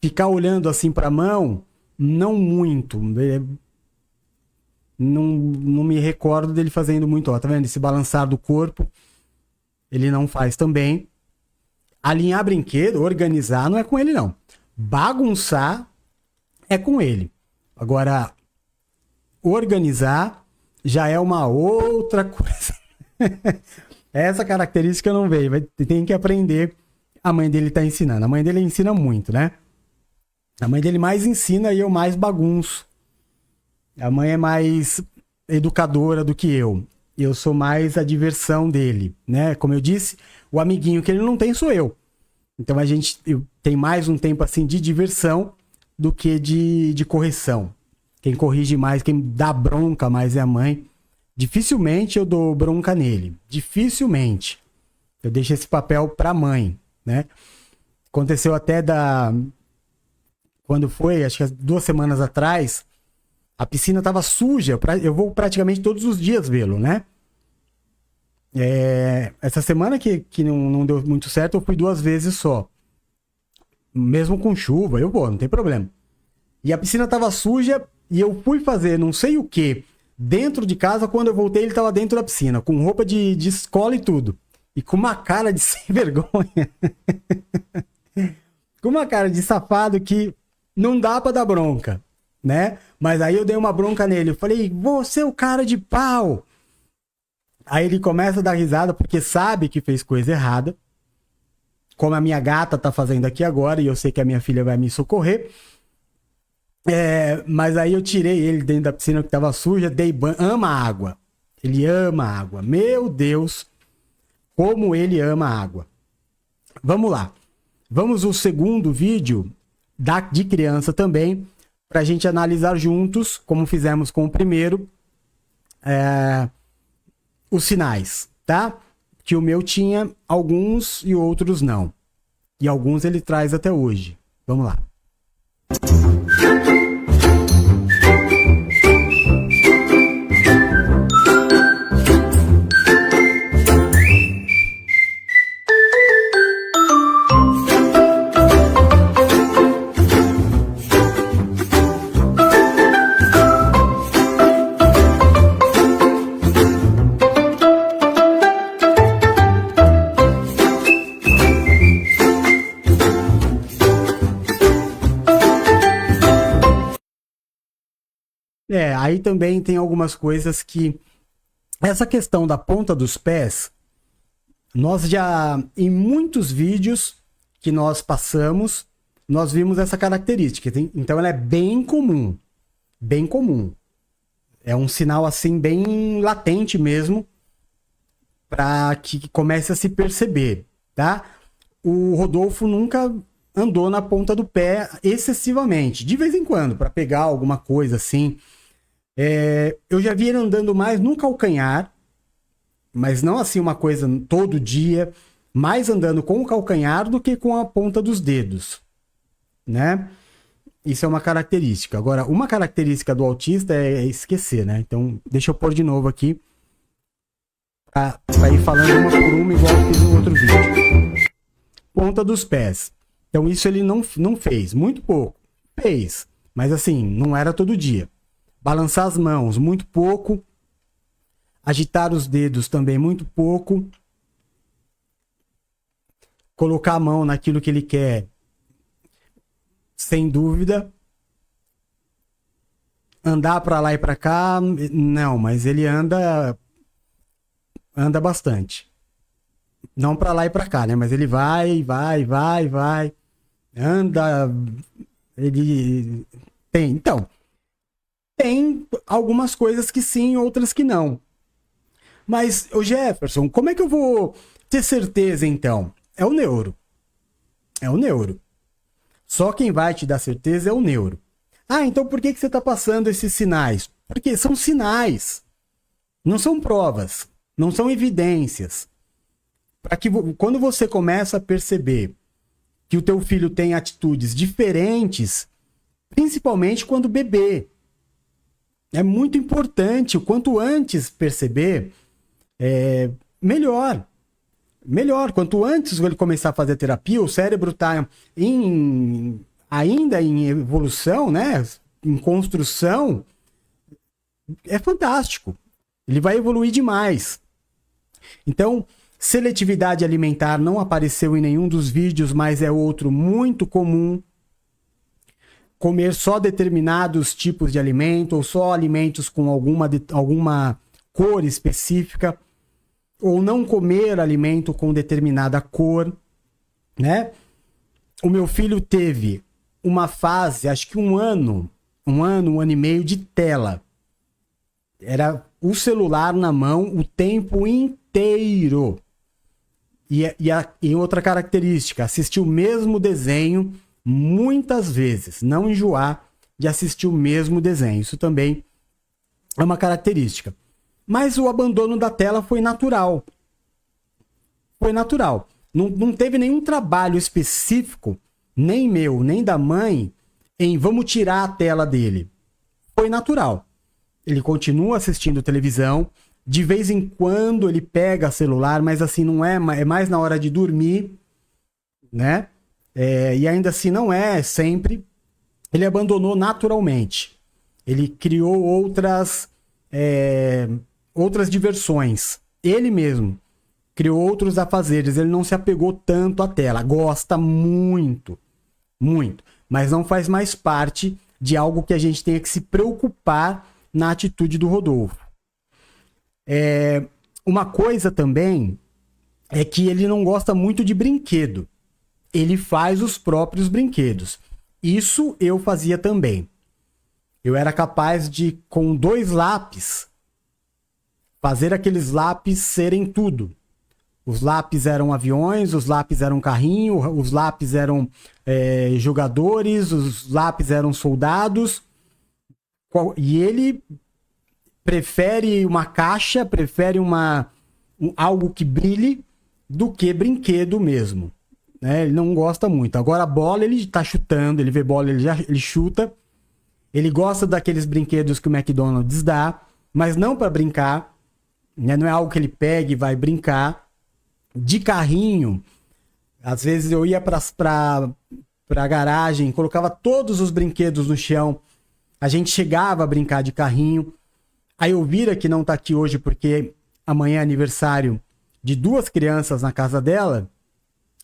Ficar olhando assim para a mão, não muito. Não me recordo dele fazendo muito. Ó, tá vendo? Esse balançar do corpo, ele não faz também. Alinhar brinquedo, organizar, não é com ele, não. Bagunçar é com ele. Agora, organizar já é uma outra coisa. Essa característica não veio. Tem que aprender. A mãe dele tá ensinando. A mãe dele ensina muito, né? A mãe dele mais ensina e eu mais bagunço. A mãe é mais educadora do que eu. Eu sou mais a diversão dele, né? Como eu disse, o amiguinho que ele não tem sou eu. Então eu tem mais um tempo assim de diversão do que de correção. Quem corrige mais, quem dá bronca mais é a mãe. Dificilmente eu dou bronca nele. Dificilmente. Eu deixo esse papel pra mãe, né? Aconteceu até quando foi, acho que 2 semanas atrás, a piscina estava suja. Eu vou praticamente todos os dias vê-lo, né? Essa semana que não deu muito certo, eu fui 2 vezes só. Mesmo com chuva, eu vou, não tem problema. E a piscina estava suja e eu fui fazer não sei o que dentro de casa. Quando eu voltei, ele estava dentro da piscina, com roupa de escola e tudo. E com uma cara de sem vergonha. Com uma cara de safado que não dá pra dar bronca, né? Mas aí eu dei uma bronca nele. Eu falei, você é o cara de pau. Aí ele começa a dar risada porque sabe que fez coisa errada. Como a minha gata tá fazendo aqui agora. E eu sei que a minha filha vai me socorrer. Mas aí eu tirei ele dentro da piscina que tava suja. Dei banho. Ama água. Ele ama água. Meu Deus. Como ele ama água. Vamos lá. Vamos ao segundo vídeo de criança também, para a gente analisar juntos, como fizemos com o primeiro, os sinais, tá? Que o meu tinha alguns e outros não. E alguns ele traz até hoje. Vamos lá. Aí também tem algumas coisas que... Essa questão da ponta dos pés, Nós já, em muitos vídeos que nós passamos, nós vimos essa característica. Então ela é bem comum. Bem comum. É um sinal assim bem latente mesmo para que comece a se perceber, tá? O Rodolfo nunca andou na ponta do pé excessivamente. De vez em quando, para pegar alguma coisa assim. Eu já vi ele andando mais no calcanhar, mas não assim uma coisa todo dia, mais andando com o calcanhar do que com a ponta dos dedos, né? Isso é uma característica. Agora, uma característica do autista é esquecer, né? Então, deixa eu pôr de novo aqui para ir falando uma por uma, igual eu fiz no outro vídeo. Ponta dos pés. Então, isso ele não fez. Muito pouco. Fez. Mas assim, não era todo dia. Balançar as mãos, muito pouco. Agitar os dedos também, muito pouco. Colocar a mão naquilo que ele quer, sem dúvida. Andar para lá e para cá, não, mas ele anda bastante. Não para lá e para cá, né? Mas ele vai. Anda, ele tem. Então, tem algumas coisas que sim, outras que não. Mas, o Jefferson, como é que eu vou ter certeza então? É o neuro. É o neuro. Só quem vai te dar certeza é o neuro. Ah, então por que você está passando esses sinais? Porque são sinais. Não são provas. Não são evidências. Para que quando você começa a perceber que o teu filho tem atitudes diferentes, principalmente quando bebê, é muito importante. O quanto antes perceber, melhor. Melhor. Quanto antes ele começar a fazer terapia, o cérebro está ainda em evolução, né? Em construção, é fantástico. Ele vai evoluir demais. Então, seletividade alimentar não apareceu em nenhum dos vídeos, mas é outro muito comum. Comer só determinados tipos de alimento, ou só alimentos com alguma cor específica, ou não comer alimento com determinada cor, né? O meu filho teve uma fase, acho que um ano e meio de tela. Era o celular na mão o tempo inteiro. E outra característica, assistir o mesmo desenho muitas vezes. Não enjoar de assistir o mesmo desenho. Isso também é uma característica. Mas o abandono da tela foi natural. Foi natural. Não teve nenhum trabalho específico, nem meu, nem da mãe, em vamos tirar a tela dele. Foi natural. Ele continua assistindo televisão. De vez em quando ele pega celular, mas assim, não é mais na hora de dormir, né? E ainda assim não é sempre. Ele abandonou naturalmente. Ele criou outras diversões. Ele mesmo criou outros afazeres. Ele não se apegou tanto à tela. Gosta muito, muito. Mas não faz mais parte de algo que a gente tenha que se preocupar na atitude do Rodolfo. Uma coisa também é que ele não gosta muito de brinquedo. Ele faz os próprios brinquedos. Isso eu fazia também. Eu era capaz de, com 2 lápis, fazer aqueles lápis serem tudo. Os lápis eram aviões, os lápis eram carrinho, os lápis eram jogadores, os lápis eram soldados. E ele prefere uma caixa, prefere algo que brilhe do que brinquedo mesmo. Né? Ele não gosta muito. Agora a bola ele tá chutando, ele vê bola, ele chuta. Ele gosta daqueles brinquedos que o McDonald's dá, mas não para brincar. Né? Não é algo que ele pega e vai brincar. De carrinho, às vezes eu ia pra garagem, colocava todos os brinquedos no chão. A gente chegava a brincar de carrinho. A Elvira, que não tá aqui hoje porque amanhã é aniversário de 2 crianças na casa dela,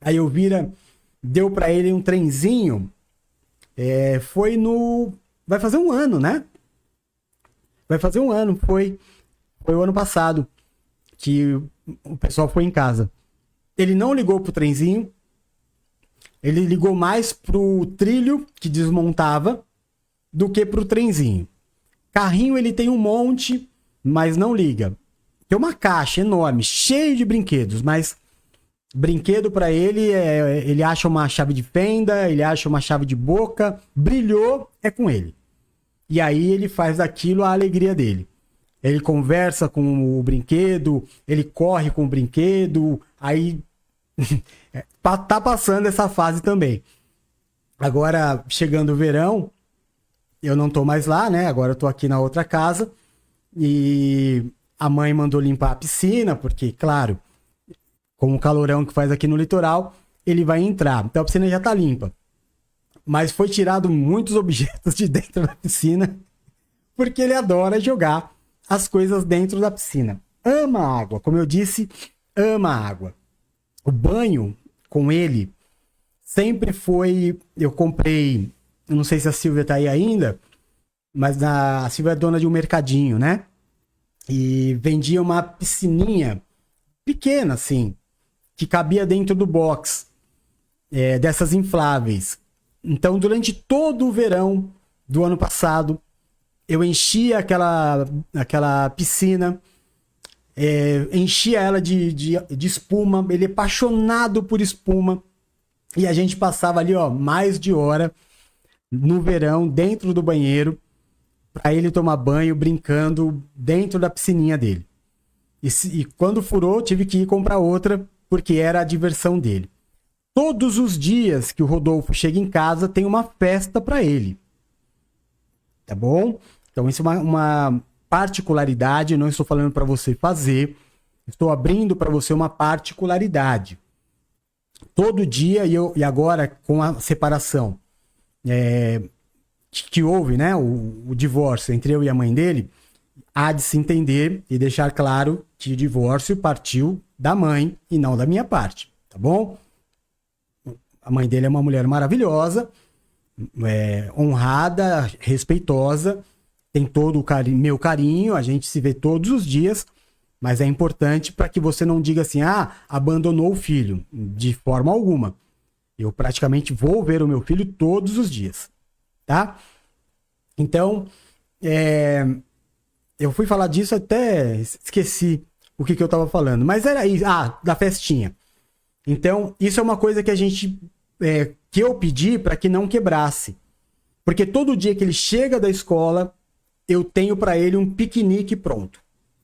a Elvira deu para ele um trenzinho. Vai fazer um ano, né? Vai fazer um ano. Foi o ano passado que o pessoal foi em casa. Ele não ligou pro trenzinho, ele ligou mais pro trilho que desmontava do que pro trenzinho. Carrinho ele tem um monte, mas não liga. Tem uma caixa enorme, cheio de brinquedos, mas brinquedo para ele ele acha uma chave de fenda, ele acha uma chave de boca, brilhou, é com ele. E aí ele faz daquilo a alegria dele. Ele conversa com o brinquedo, ele corre com o brinquedo, aí tá passando essa fase também. Agora, chegando o verão, eu não tô mais lá, né? Agora eu tô aqui na outra casa e a mãe mandou limpar a piscina, porque, claro, com o calorão que faz aqui no litoral, ele vai entrar. Então a piscina já tá limpa. Mas foi tirado muitos objetos de dentro da piscina, porque ele adora jogar as coisas dentro da piscina. Ama a água, como eu disse, ama a água. O banho com ele sempre foi... Eu comprei... Eu não sei se a Silvia tá aí ainda, mas a Silvia é dona de um mercadinho, né? E vendia uma piscininha pequena, assim, que cabia dentro do box, dessas infláveis. Então, durante todo o verão do ano passado, eu enchia aquela piscina, enchia ela de espuma. Ele é apaixonado por espuma. E a gente passava ali, ó, mais de hora no verão, dentro do banheiro, para ele tomar banho, brincando dentro da piscininha dele. E quando furou, tive que ir comprar outra, porque era a diversão dele. Todos os dias que o Rodolfo chega em casa, tem uma festa para ele. Tá bom? Então, isso é uma particularidade. Não estou falando para você fazer. Estou abrindo para você uma particularidade. Todo dia, e agora com a separação que houve, né? O divórcio entre eu e a mãe dele, há de se entender e deixar claro que o divórcio partiu da mãe e não da minha parte. Tá bom? A mãe dele é uma mulher maravilhosa, honrada, respeitosa, tem todo o meu carinho, a gente se vê todos os dias, mas é importante para que você não diga assim, abandonou o filho, de forma alguma. Eu praticamente vou ver o meu filho todos os dias, tá? Então, eu fui falar disso, até esqueci o que eu estava falando, mas era isso, da festinha. Então, isso é uma coisa que a gente... que eu pedi para que não quebrasse. Porque todo dia que ele chega da escola, eu tenho para ele um piquenique pronto.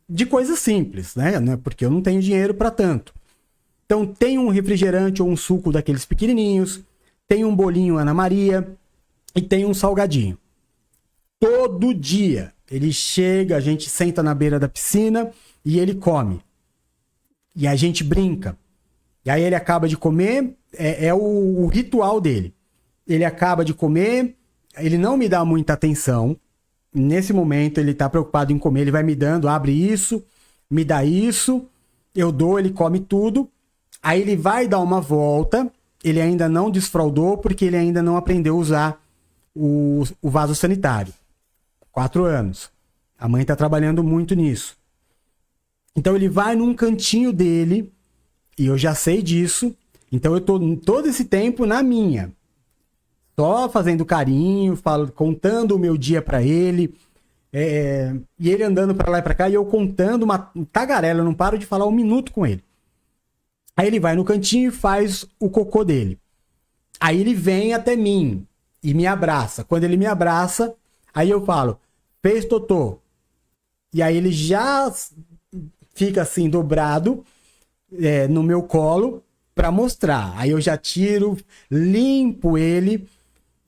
De coisas simples, né? Porque eu não tenho dinheiro para tanto. Então tem um refrigerante ou um suco daqueles pequenininhos, tem um bolinho Ana Maria e tem um salgadinho. Todo dia ele chega, a gente senta na beira da piscina e ele come. E a gente brinca. E aí ele acaba de comer, o ritual dele. Ele acaba de comer, ele não me dá muita atenção. Nesse momento ele tá preocupado em comer, ele vai me dando, abre isso, me dá isso, eu dou, ele come tudo. Aí ele vai dar uma volta, ele ainda não desfraldou porque ele ainda não aprendeu a usar o vaso sanitário. 4 anos. A mãe tá trabalhando muito nisso. Então ele vai num cantinho dele, e eu já sei disso, então eu tô todo esse tempo na minha. Só fazendo carinho, contando o meu dia pra ele, e ele andando pra lá e pra cá, e eu contando uma tagarela, eu não paro de falar um minuto com ele. Aí ele vai no cantinho e faz o cocô dele. Aí ele vem até mim e me abraça. Quando ele me abraça, aí eu falo, fez totô. E aí ele já fica assim, dobrado, no meu colo, pra mostrar. Aí eu já tiro, limpo ele.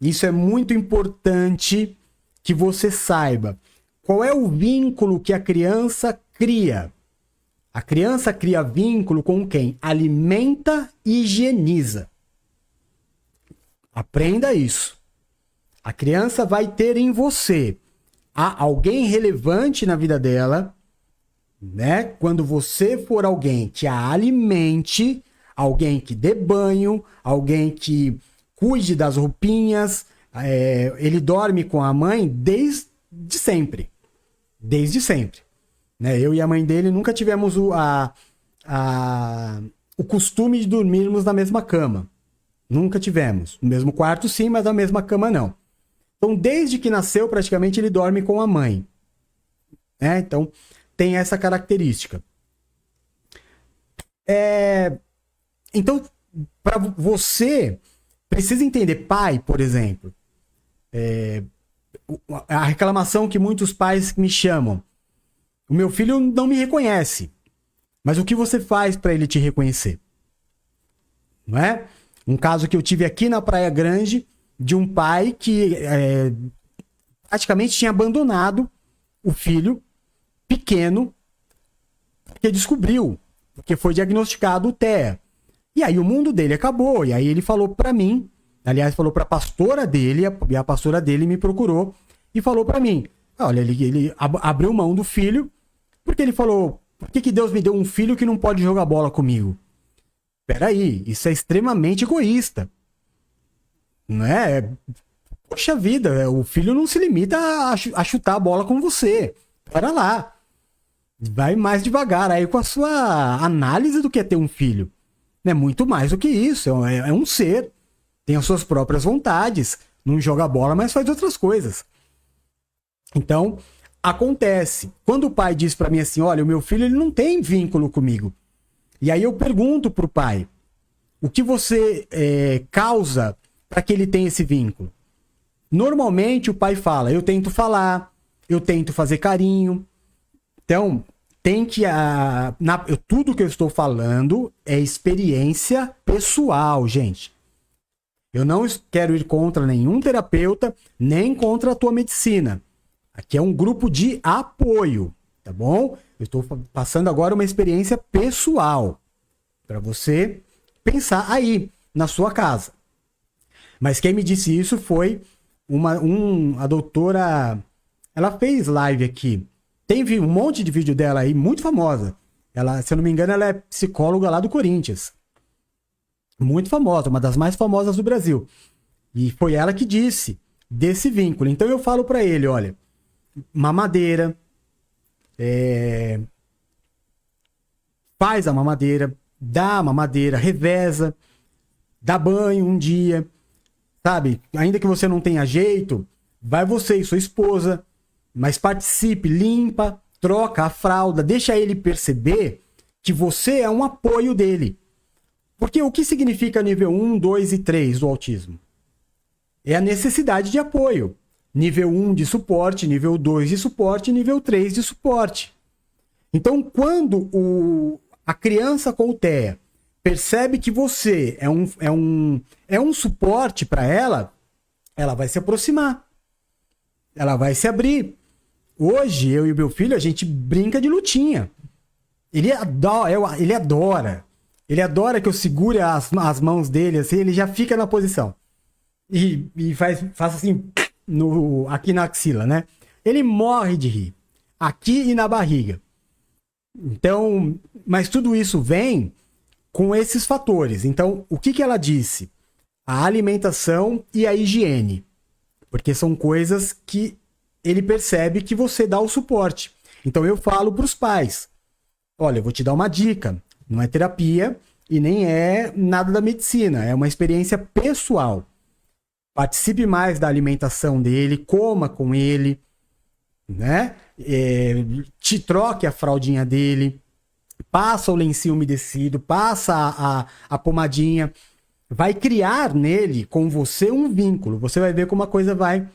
Isso é muito importante que você saiba. Qual é o vínculo que a criança cria? A criança cria vínculo com quem? Alimenta e higieniza. Aprenda isso. A criança vai ter em você alguém relevante na vida dela, né? Quando você for alguém que a alimente, alguém que dê banho, alguém que cuide das roupinhas, ele dorme com a mãe desde sempre. Desde sempre. Né? Eu e a mãe dele nunca tivemos o costume de dormirmos na mesma cama. Nunca tivemos. No mesmo quarto, sim, mas na mesma cama, não. Então, desde que nasceu, praticamente ele dorme com a mãe. Então, tem essa característica. Então, para você, precisa entender, pai, por exemplo, a reclamação que muitos pais me chamam. O meu filho não me reconhece. Mas o que você faz para ele te reconhecer? Não é? Um caso que eu tive aqui na Praia Grande, de um pai que praticamente tinha abandonado o filho pequeno, porque descobriu, porque foi diagnosticado o TEA. E aí o mundo dele acabou, e aí ele falou para mim, aliás, falou para a pastora dele, e a pastora dele me procurou e falou para mim, olha, ele abriu mão do filho, porque ele falou, por que Deus me deu um filho que não pode jogar bola comigo? Peraí, isso é extremamente egoísta. Não é? Poxa vida, o filho não se limita a chutar a bola com você. Para lá. Vai mais devagar aí com a sua análise do que é ter um filho. É muito mais do que isso. É um ser. Tem as suas próprias vontades. Não joga bola, mas faz outras coisas. Então, acontece. Quando o pai diz para mim assim, olha, o meu filho ele não tem vínculo comigo. E aí eu pergunto pro pai, o que você causa para que ele tenha esse vínculo? Normalmente o pai fala, eu tento falar, eu tento fazer carinho. Então, tem que... tudo que eu estou falando é experiência pessoal, gente. Eu não quero ir contra nenhum terapeuta, nem contra a tua medicina. Aqui é um grupo de apoio, tá bom? Eu estou passando agora uma experiência pessoal para você pensar aí na sua casa. Mas quem me disse isso foi a doutora. Ela fez live aqui. Tem um monte de vídeo dela aí, muito famosa. Ela, se eu não me engano, ela é psicóloga lá do Corinthians. Muito famosa, uma das mais famosas do Brasil. E foi ela que disse desse vínculo. Então eu falo para ele, olha, mamadeira, faz a mamadeira, dá a mamadeira, reveza, dá banho um dia, sabe? Ainda que você não tenha jeito, vai você e sua esposa, mas participe, limpa, troca a fralda, deixa ele perceber que você é um apoio dele. Porque o que significa nível 1, 2 e 3 do autismo? É a necessidade de apoio. Nível 1 de suporte, nível 2 de suporte, nível 3 de suporte. Então, quando a criança com o TEA percebe que você é um suporte para ela, ela vai se aproximar. Ela vai se abrir. Hoje, eu e meu filho, a gente brinca de lutinha. Ele adora. Ele adora que eu segure as mãos dele, assim, ele já fica na posição. E faz assim... aqui na axila, né? Ele morre de rir. Aqui e na barriga. Então, mas tudo isso vem com esses fatores. Então, o que ela disse? A alimentação e a higiene. Porque são coisas que ele percebe que você dá o suporte. Então, eu falo para os pais. Olha, eu vou te dar uma dica. Não é terapia e nem é nada da medicina. É uma experiência pessoal. Participe mais da alimentação dele, coma com ele, né? Te troque a fraldinha dele, passa o lencinho umedecido, passa a pomadinha, vai criar nele, com você, um vínculo. Você vai ver como a coisa vai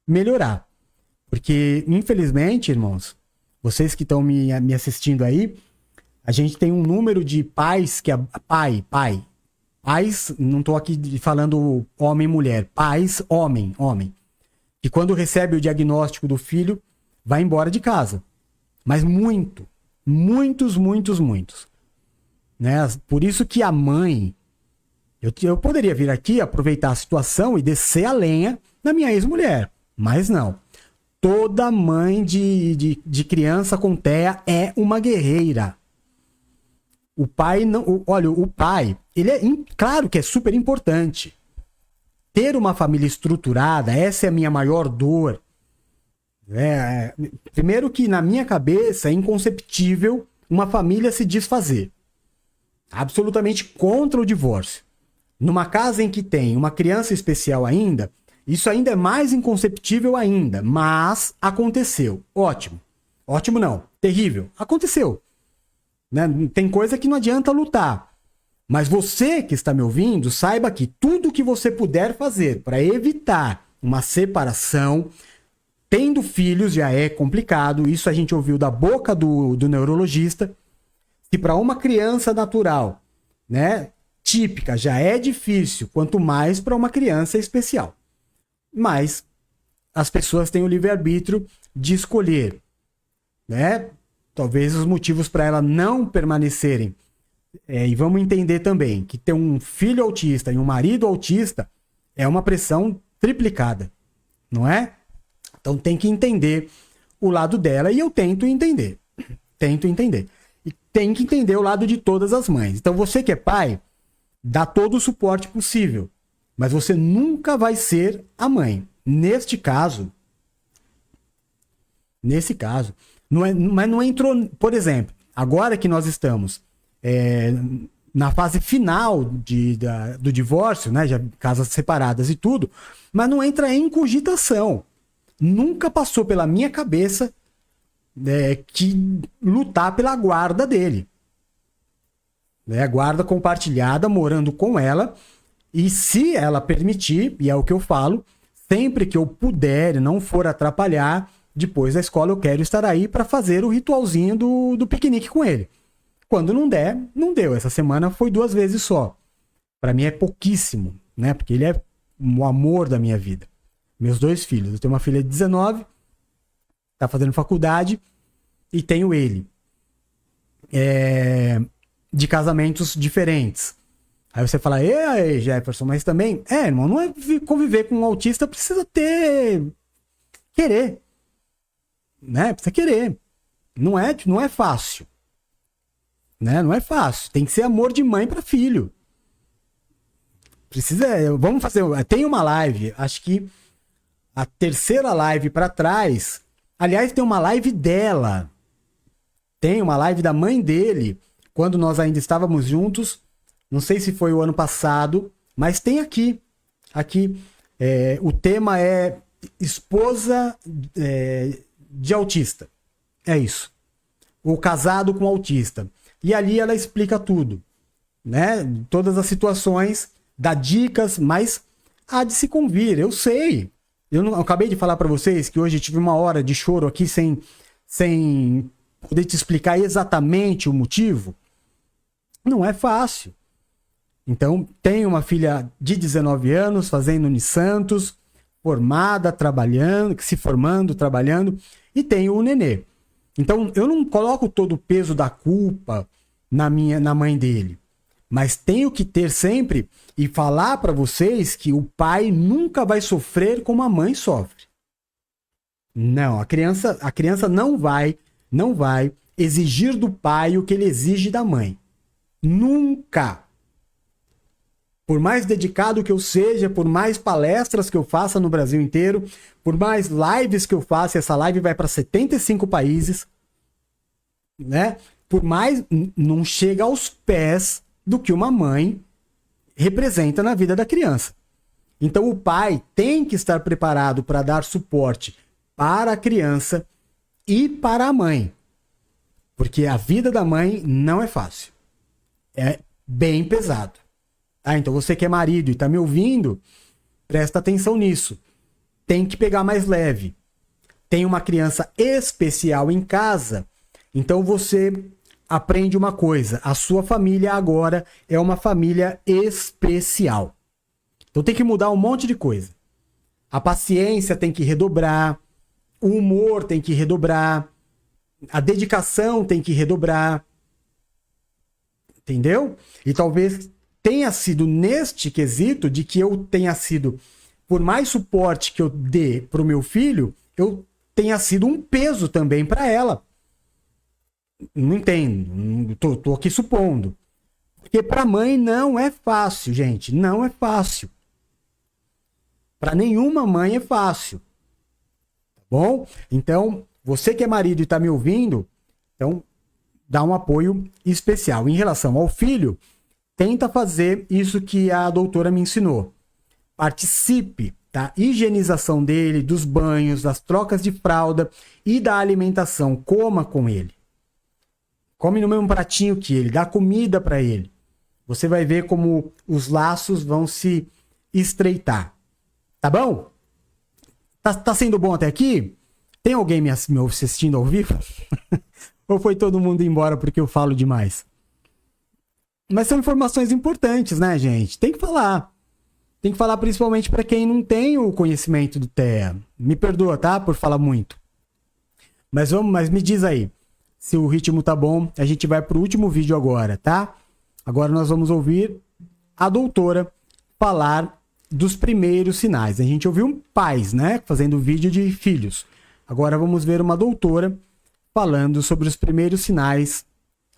melhorar. Porque, infelizmente, irmãos, vocês que estão me assistindo aí, a gente tem um número de pais que... Pais, não estou aqui falando homem e mulher, pais, homem. Que quando recebe o diagnóstico do filho, vai embora de casa. Mas muitos. Né? Por isso que a mãe... Eu poderia vir aqui, aproveitar a situação e descer a lenha na minha ex-mulher. Mas não. Toda mãe de criança com TEA é uma guerreira. O pai não... Olha, o pai, ele claro que é super importante. Ter uma família estruturada, essa é a minha maior dor. Primeiro que na minha cabeça é inconceptível uma família se desfazer. absolutamente contra o divórcio. Numa casa em que tem uma criança especial ainda, isso ainda é mais inconceptível ainda, mas aconteceu. Ótimo. Ótimo não, terrível. Aconteceu. Né? Tem coisa que não adianta lutar. Mas você que está me ouvindo, saiba que tudo que você puder fazer para evitar uma separação, tendo filhos já é complicado. Isso a gente ouviu da boca do neurologista. Se para uma criança natural, né, típica, já é difícil, quanto mais para uma criança especial. Mas as pessoas têm o livre-arbítrio de escolher, né? Talvez os motivos para ela não permanecerem. E vamos entender também que ter um filho autista e um marido autista é uma pressão triplicada, não é? Então tem que entender o lado dela e eu tento entender. E tem que entender o lado de todas as mães. Então você que é pai, dá todo o suporte possível, mas você nunca vai ser a mãe. Nesse caso, não entrou, por exemplo, agora que nós estamos na fase final do divórcio, né, já casas separadas e tudo, mas não entra em cogitação. Nunca passou pela minha cabeça que lutar pela guarda dele. Guarda compartilhada, morando com ela, e se ela permitir, e é o que eu falo, sempre que eu puder e não for atrapalhar, depois da escola eu quero estar aí para fazer o ritualzinho do piquenique com ele. Quando não der, não deu. Essa semana foi 2 vezes só. Para mim é pouquíssimo, né? Porque ele é o amor da minha vida. Meus 2 filhos. Eu tenho uma filha de 19, tá fazendo faculdade, e tenho ele. De casamentos diferentes. Aí você fala, ei, Jefferson, mas também... irmão, não é conviver com um autista, precisa querer. Né? Precisa querer. Não é fácil. Né? Não é fácil. Tem que ser amor de mãe para filho. Vamos fazer... Tem uma live, acho que a 3ª live para trás... Aliás, tem uma live dela. Tem uma live da mãe dele, quando nós ainda estávamos juntos. Não sei se foi o ano passado, mas tem aqui. O tema é esposa de autista. É isso. O casado com autista. E ali ela explica tudo. Né? Todas as situações, dá dicas, mas há de se convir. Eu sei. Eu acabei de falar para vocês que hoje tive 1 hora de choro aqui sem poder te explicar exatamente o motivo. Não é fácil. Então, tenho uma filha de 19 anos fazendo Unisantos, formada, trabalhando, se formando, trabalhando, e tenho o nenê. Então, eu não coloco todo o peso da culpa na mãe dele. Mas tenho que ter sempre e falar para vocês que o pai nunca vai sofrer como a mãe sofre. Não, a criança não vai exigir do pai o que ele exige da mãe. Nunca. Por mais dedicado que eu seja, por mais palestras que eu faça no Brasil inteiro, por mais lives que eu faça, essa live vai para 75 países, né? Por mais, não chega aos pés do que uma mãe representa na vida da criança. Então o pai tem que estar preparado para dar suporte para a criança e para a mãe. Porque a vida da mãe não é fácil. É bem pesado. Então você que é marido e está me ouvindo, presta atenção nisso. Tem que pegar mais leve. Tem uma criança especial em casa, então você aprende uma coisa. A sua família agora é uma família especial. Então tem que mudar um monte de coisa. A paciência tem que redobrar, o humor tem que redobrar, a dedicação tem que redobrar. Entendeu? E talvez tenha sido neste quesito de que eu tenha sido, por mais suporte que eu dê pro meu filho, eu tenha sido um peso também para ela. Não entendo. Tô aqui supondo. Porque para mãe não é fácil, gente. Não é fácil. Para nenhuma mãe é fácil. Tá bom? Então, você que é marido e tá me ouvindo, então dar um apoio especial. Em relação ao filho, tenta fazer isso que a doutora me ensinou. Participe da higienização dele, dos banhos, das trocas de fralda e da alimentação. Coma com ele. Come no mesmo pratinho que ele, dá comida para ele. Você vai ver como os laços vão se estreitar. Tá bom? Tá sendo bom até aqui? Tem alguém me assistindo ao vivo? Ou foi todo mundo embora porque eu falo demais? Mas são informações importantes, né, gente? Tem que falar. Tem que falar principalmente para quem não tem o conhecimento do TEA. Me perdoa, tá? Por falar muito. Mas me diz aí. Se o ritmo tá bom, a gente vai pro último vídeo agora, tá? Agora nós vamos ouvir a doutora falar dos primeiros sinais. A gente ouviu pais, né? Fazendo vídeo de filhos. Agora vamos ver uma doutora falando sobre os primeiros sinais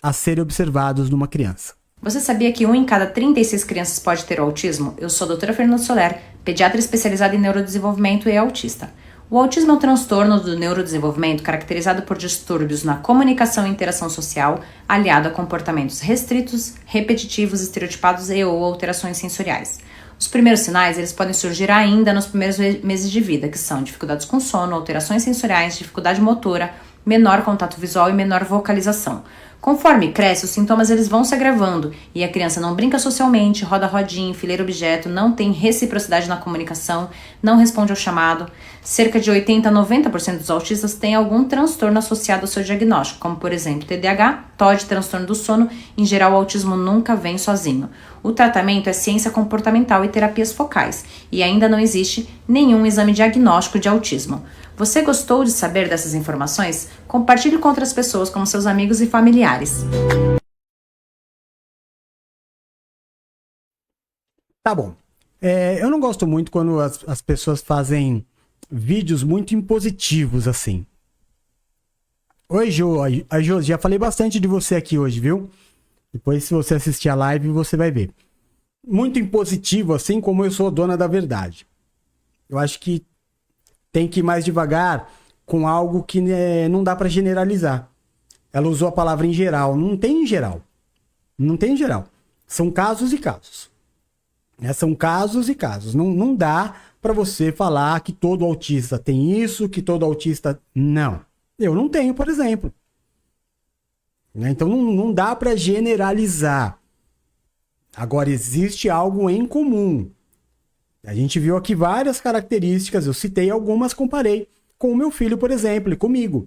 a serem observados numa criança. Você sabia que 1 em cada 36 crianças pode ter autismo? Eu sou a doutora Fernanda Soler, pediatra especializada em neurodesenvolvimento e autista. O autismo é um transtorno do neurodesenvolvimento caracterizado por distúrbios na comunicação e interação social, aliado a comportamentos restritos, repetitivos, estereotipados e ou alterações sensoriais. Os primeiros sinais eles podem surgir ainda nos primeiros meses de vida, que são dificuldades com sono, alterações sensoriais, dificuldade motora, menor contato visual e menor vocalização. Conforme cresce, os sintomas eles vão se agravando e a criança não brinca socialmente, roda rodinha, enfileira objeto, não tem reciprocidade na comunicação, não responde ao chamado. Cerca de 80 a 90% dos autistas têm algum transtorno associado ao seu diagnóstico, como por exemplo TDAH, TOD, transtorno do sono. Em geral, o autismo nunca vem sozinho. O tratamento é ciência comportamental e terapias focais e ainda não existe nenhum exame diagnóstico de autismo. Você gostou de saber dessas informações? Compartilhe com outras pessoas, como seus amigos e familiares. Tá bom. Eu não gosto muito quando as pessoas fazem vídeos muito impositivos assim. Oi, Jo. Jo, já falei bastante de você aqui hoje, viu? Depois, se você assistir a live, você vai ver. Muito impositivo, assim como eu sou dona da verdade. Eu acho que tem que ir mais devagar com algo que não dá para generalizar. Ela usou a palavra em geral. Não tem em geral. Não tem em geral. São casos e casos. São casos e casos. Não dá para você falar que todo autista tem isso, que todo autista... Não. Eu não tenho, por exemplo. Então não dá para generalizar. Agora, existe algo em comum. A gente viu aqui várias características, eu citei algumas, comparei com o meu filho, por exemplo, e comigo.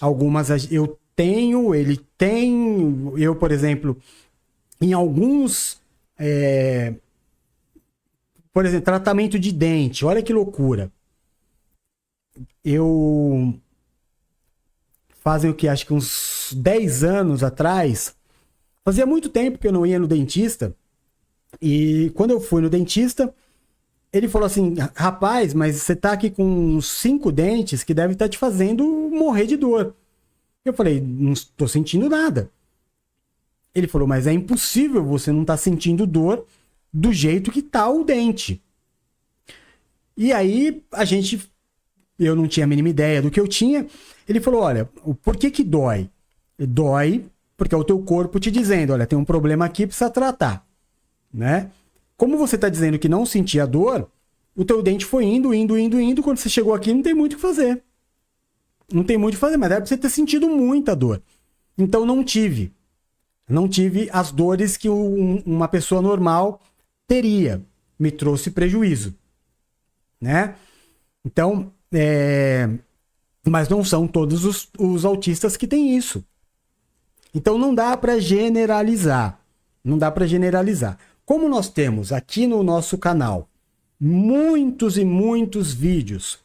Algumas eu tenho, ele tem, eu, por exemplo, em alguns, por exemplo, tratamento de dente, olha que loucura. Fazem o que? Acho que uns 10 anos atrás, fazia muito tempo que eu não ia no dentista, e quando eu fui no dentista, ele falou assim, rapaz, mas você tá aqui com uns 5 dentes que deve estar te fazendo morrer de dor. Eu falei, não tô sentindo nada. Ele falou, mas é impossível você não estar sentindo dor do jeito que tá o dente. E aí, eu não tinha a mínima ideia do que eu tinha. Ele falou, olha, por que dói? Dói porque é o teu corpo te dizendo, olha, tem um problema aqui, precisa tratar, né? Como você está dizendo que não sentia dor, o teu dente foi indo. Quando você chegou aqui, não tem muito o que fazer. Não tem muito o que fazer, mas deve você ter sentido muita dor. Então, não tive. Não tive as dores que uma pessoa normal teria. Me trouxe prejuízo. Né? Então, mas não são todos os autistas que têm isso. Então, não dá para generalizar. Não dá para generalizar. Como nós temos aqui no nosso canal muitos e muitos vídeos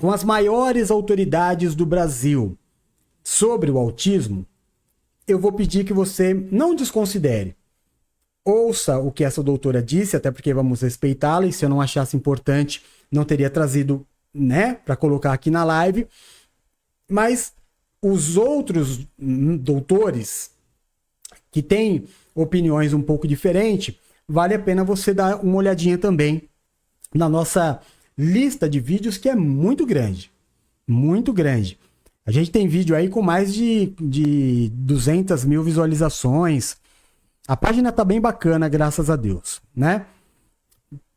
com as maiores autoridades do Brasil sobre o autismo, eu vou pedir que você não desconsidere. Ouça o que essa doutora disse, até porque vamos respeitá-la, e se eu não achasse importante, não teria trazido, né, para colocar aqui na live. Mas os outros doutores que têm opiniões um pouco diferentes, vale a pena você dar uma olhadinha também na nossa lista de vídeos, que é muito grande. Muito grande. A gente tem vídeo aí com mais de 200 mil visualizações. A página tá bem bacana, graças a Deus, né?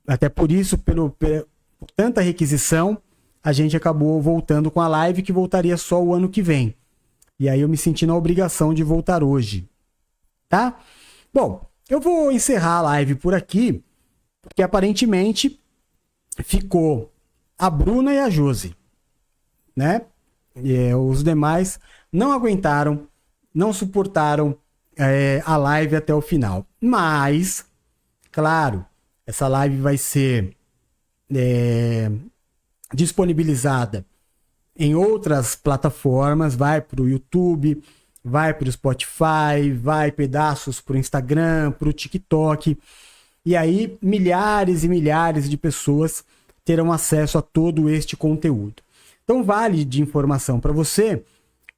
Até por isso, por tanta requisição, a gente acabou voltando com a live, que voltaria só o ano que vem. E aí eu me senti na obrigação de voltar hoje, tá? Bom, eu vou encerrar a live por aqui, porque aparentemente ficou a Bruna e a Josi, né? E, os demais não aguentaram, não suportaram a live até o final. Mas, claro, essa live vai ser disponibilizada em outras plataformas, vai para o YouTube, vai para o Spotify, vai pedaços para o Instagram, para o TikTok. E aí milhares e milhares de pessoas terão acesso a todo este conteúdo. Então vale de informação para você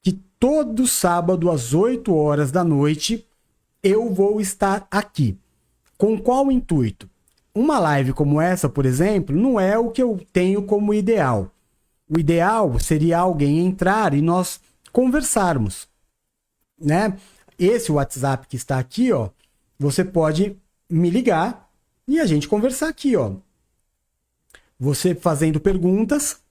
que todo sábado às 8 horas da noite eu vou estar aqui. Com qual intuito? Uma live como essa, por exemplo, não é o que eu tenho como ideal. O ideal seria alguém entrar e nós conversarmos, né? Esse WhatsApp que está aqui, ó, você pode me ligar e a gente conversar aqui, ó. Você fazendo perguntas,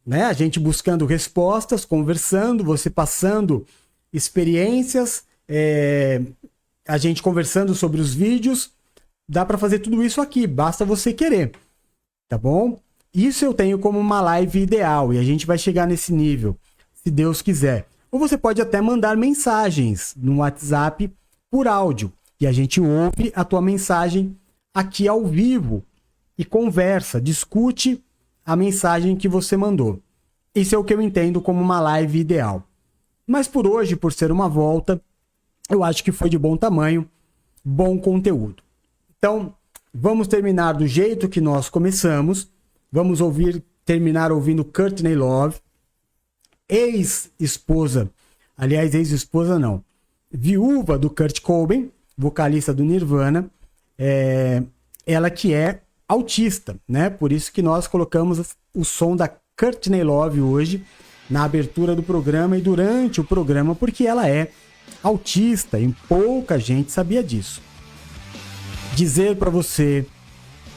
né? A gente buscando respostas, conversando, você passando experiências, a gente conversando sobre os vídeos. Dá para fazer tudo isso aqui, basta você querer, tá bom? Isso eu tenho como uma live ideal e a gente vai chegar nesse nível, se Deus quiser. Ou você pode até mandar mensagens no WhatsApp por áudio e a gente ouve a tua mensagem aqui ao vivo e conversa, discute a mensagem que você mandou. Isso é o que eu entendo como uma live ideal. Mas por hoje, por ser uma volta, eu acho que foi de bom tamanho, bom conteúdo. Então, vamos terminar do jeito que nós começamos. Vamos terminar ouvindo Courtney Love, ex-esposa, aliás, ex-esposa não, viúva do Kurt Cobain, vocalista do Nirvana, ela que é autista, né? Por isso que nós colocamos o som da Courtney Love hoje na abertura do programa e durante o programa, porque ela é autista e pouca gente sabia disso. Dizer para você,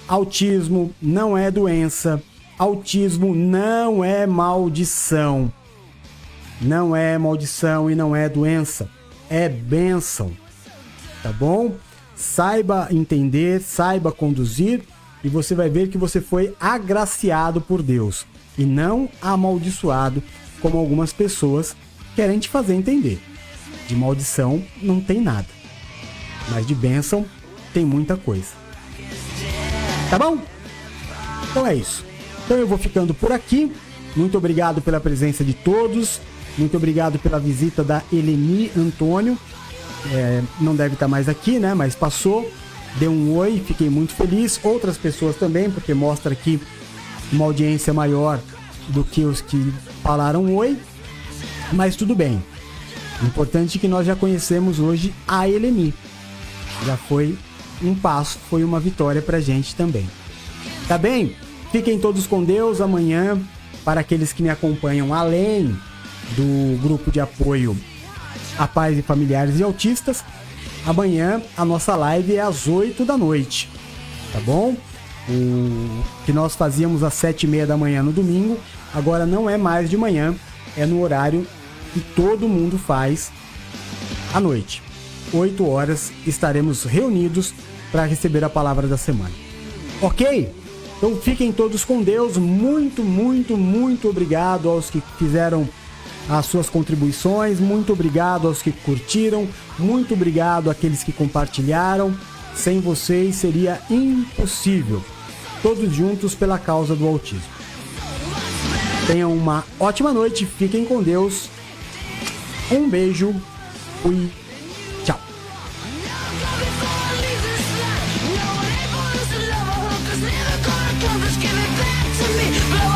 autismo não é doença, autismo não é maldição. Não é maldição e não é doença, é bênção, tá bom? Saiba entender, saiba conduzir e você vai ver que você foi agraciado por Deus e não amaldiçoado, como algumas pessoas querem te fazer entender. De maldição não tem nada, mas de bênção tem muita coisa. Tá bom? Então é isso. Então eu vou ficando por aqui. Muito obrigado pela presença de todos. Muito obrigado pela visita da Eleni Antônio. Não deve estar mais aqui, né? Mas passou. Deu um oi. Fiquei muito feliz. Outras pessoas também, porque mostra aqui uma audiência maior do que os que falaram oi. Mas tudo bem. O importante é que nós já conhecemos hoje a Eleni. Já foi um passo, foi uma vitória pra gente também. Tá bem? Fiquem todos com Deus. Amanhã, para aqueles que me acompanham além do grupo de apoio a pais e familiares e autistas, amanhã a nossa live é às 8 da noite, tá bom? O que nós fazíamos às 7h30 da manhã no domingo, agora não é mais de manhã, é no horário que todo mundo faz à noite. 8 horas estaremos reunidos para receber a palavra da semana. Ok? Então fiquem todos com Deus. Muito, muito, muito obrigado aos que fizeram as suas contribuições. Muito obrigado aos que curtiram. Muito obrigado àqueles que compartilharam. Sem vocês seria impossível. Todos juntos pela causa do autismo. Tenham uma ótima noite. Fiquem com Deus. Um beijo. Fui. Tchau. Just give it back to me.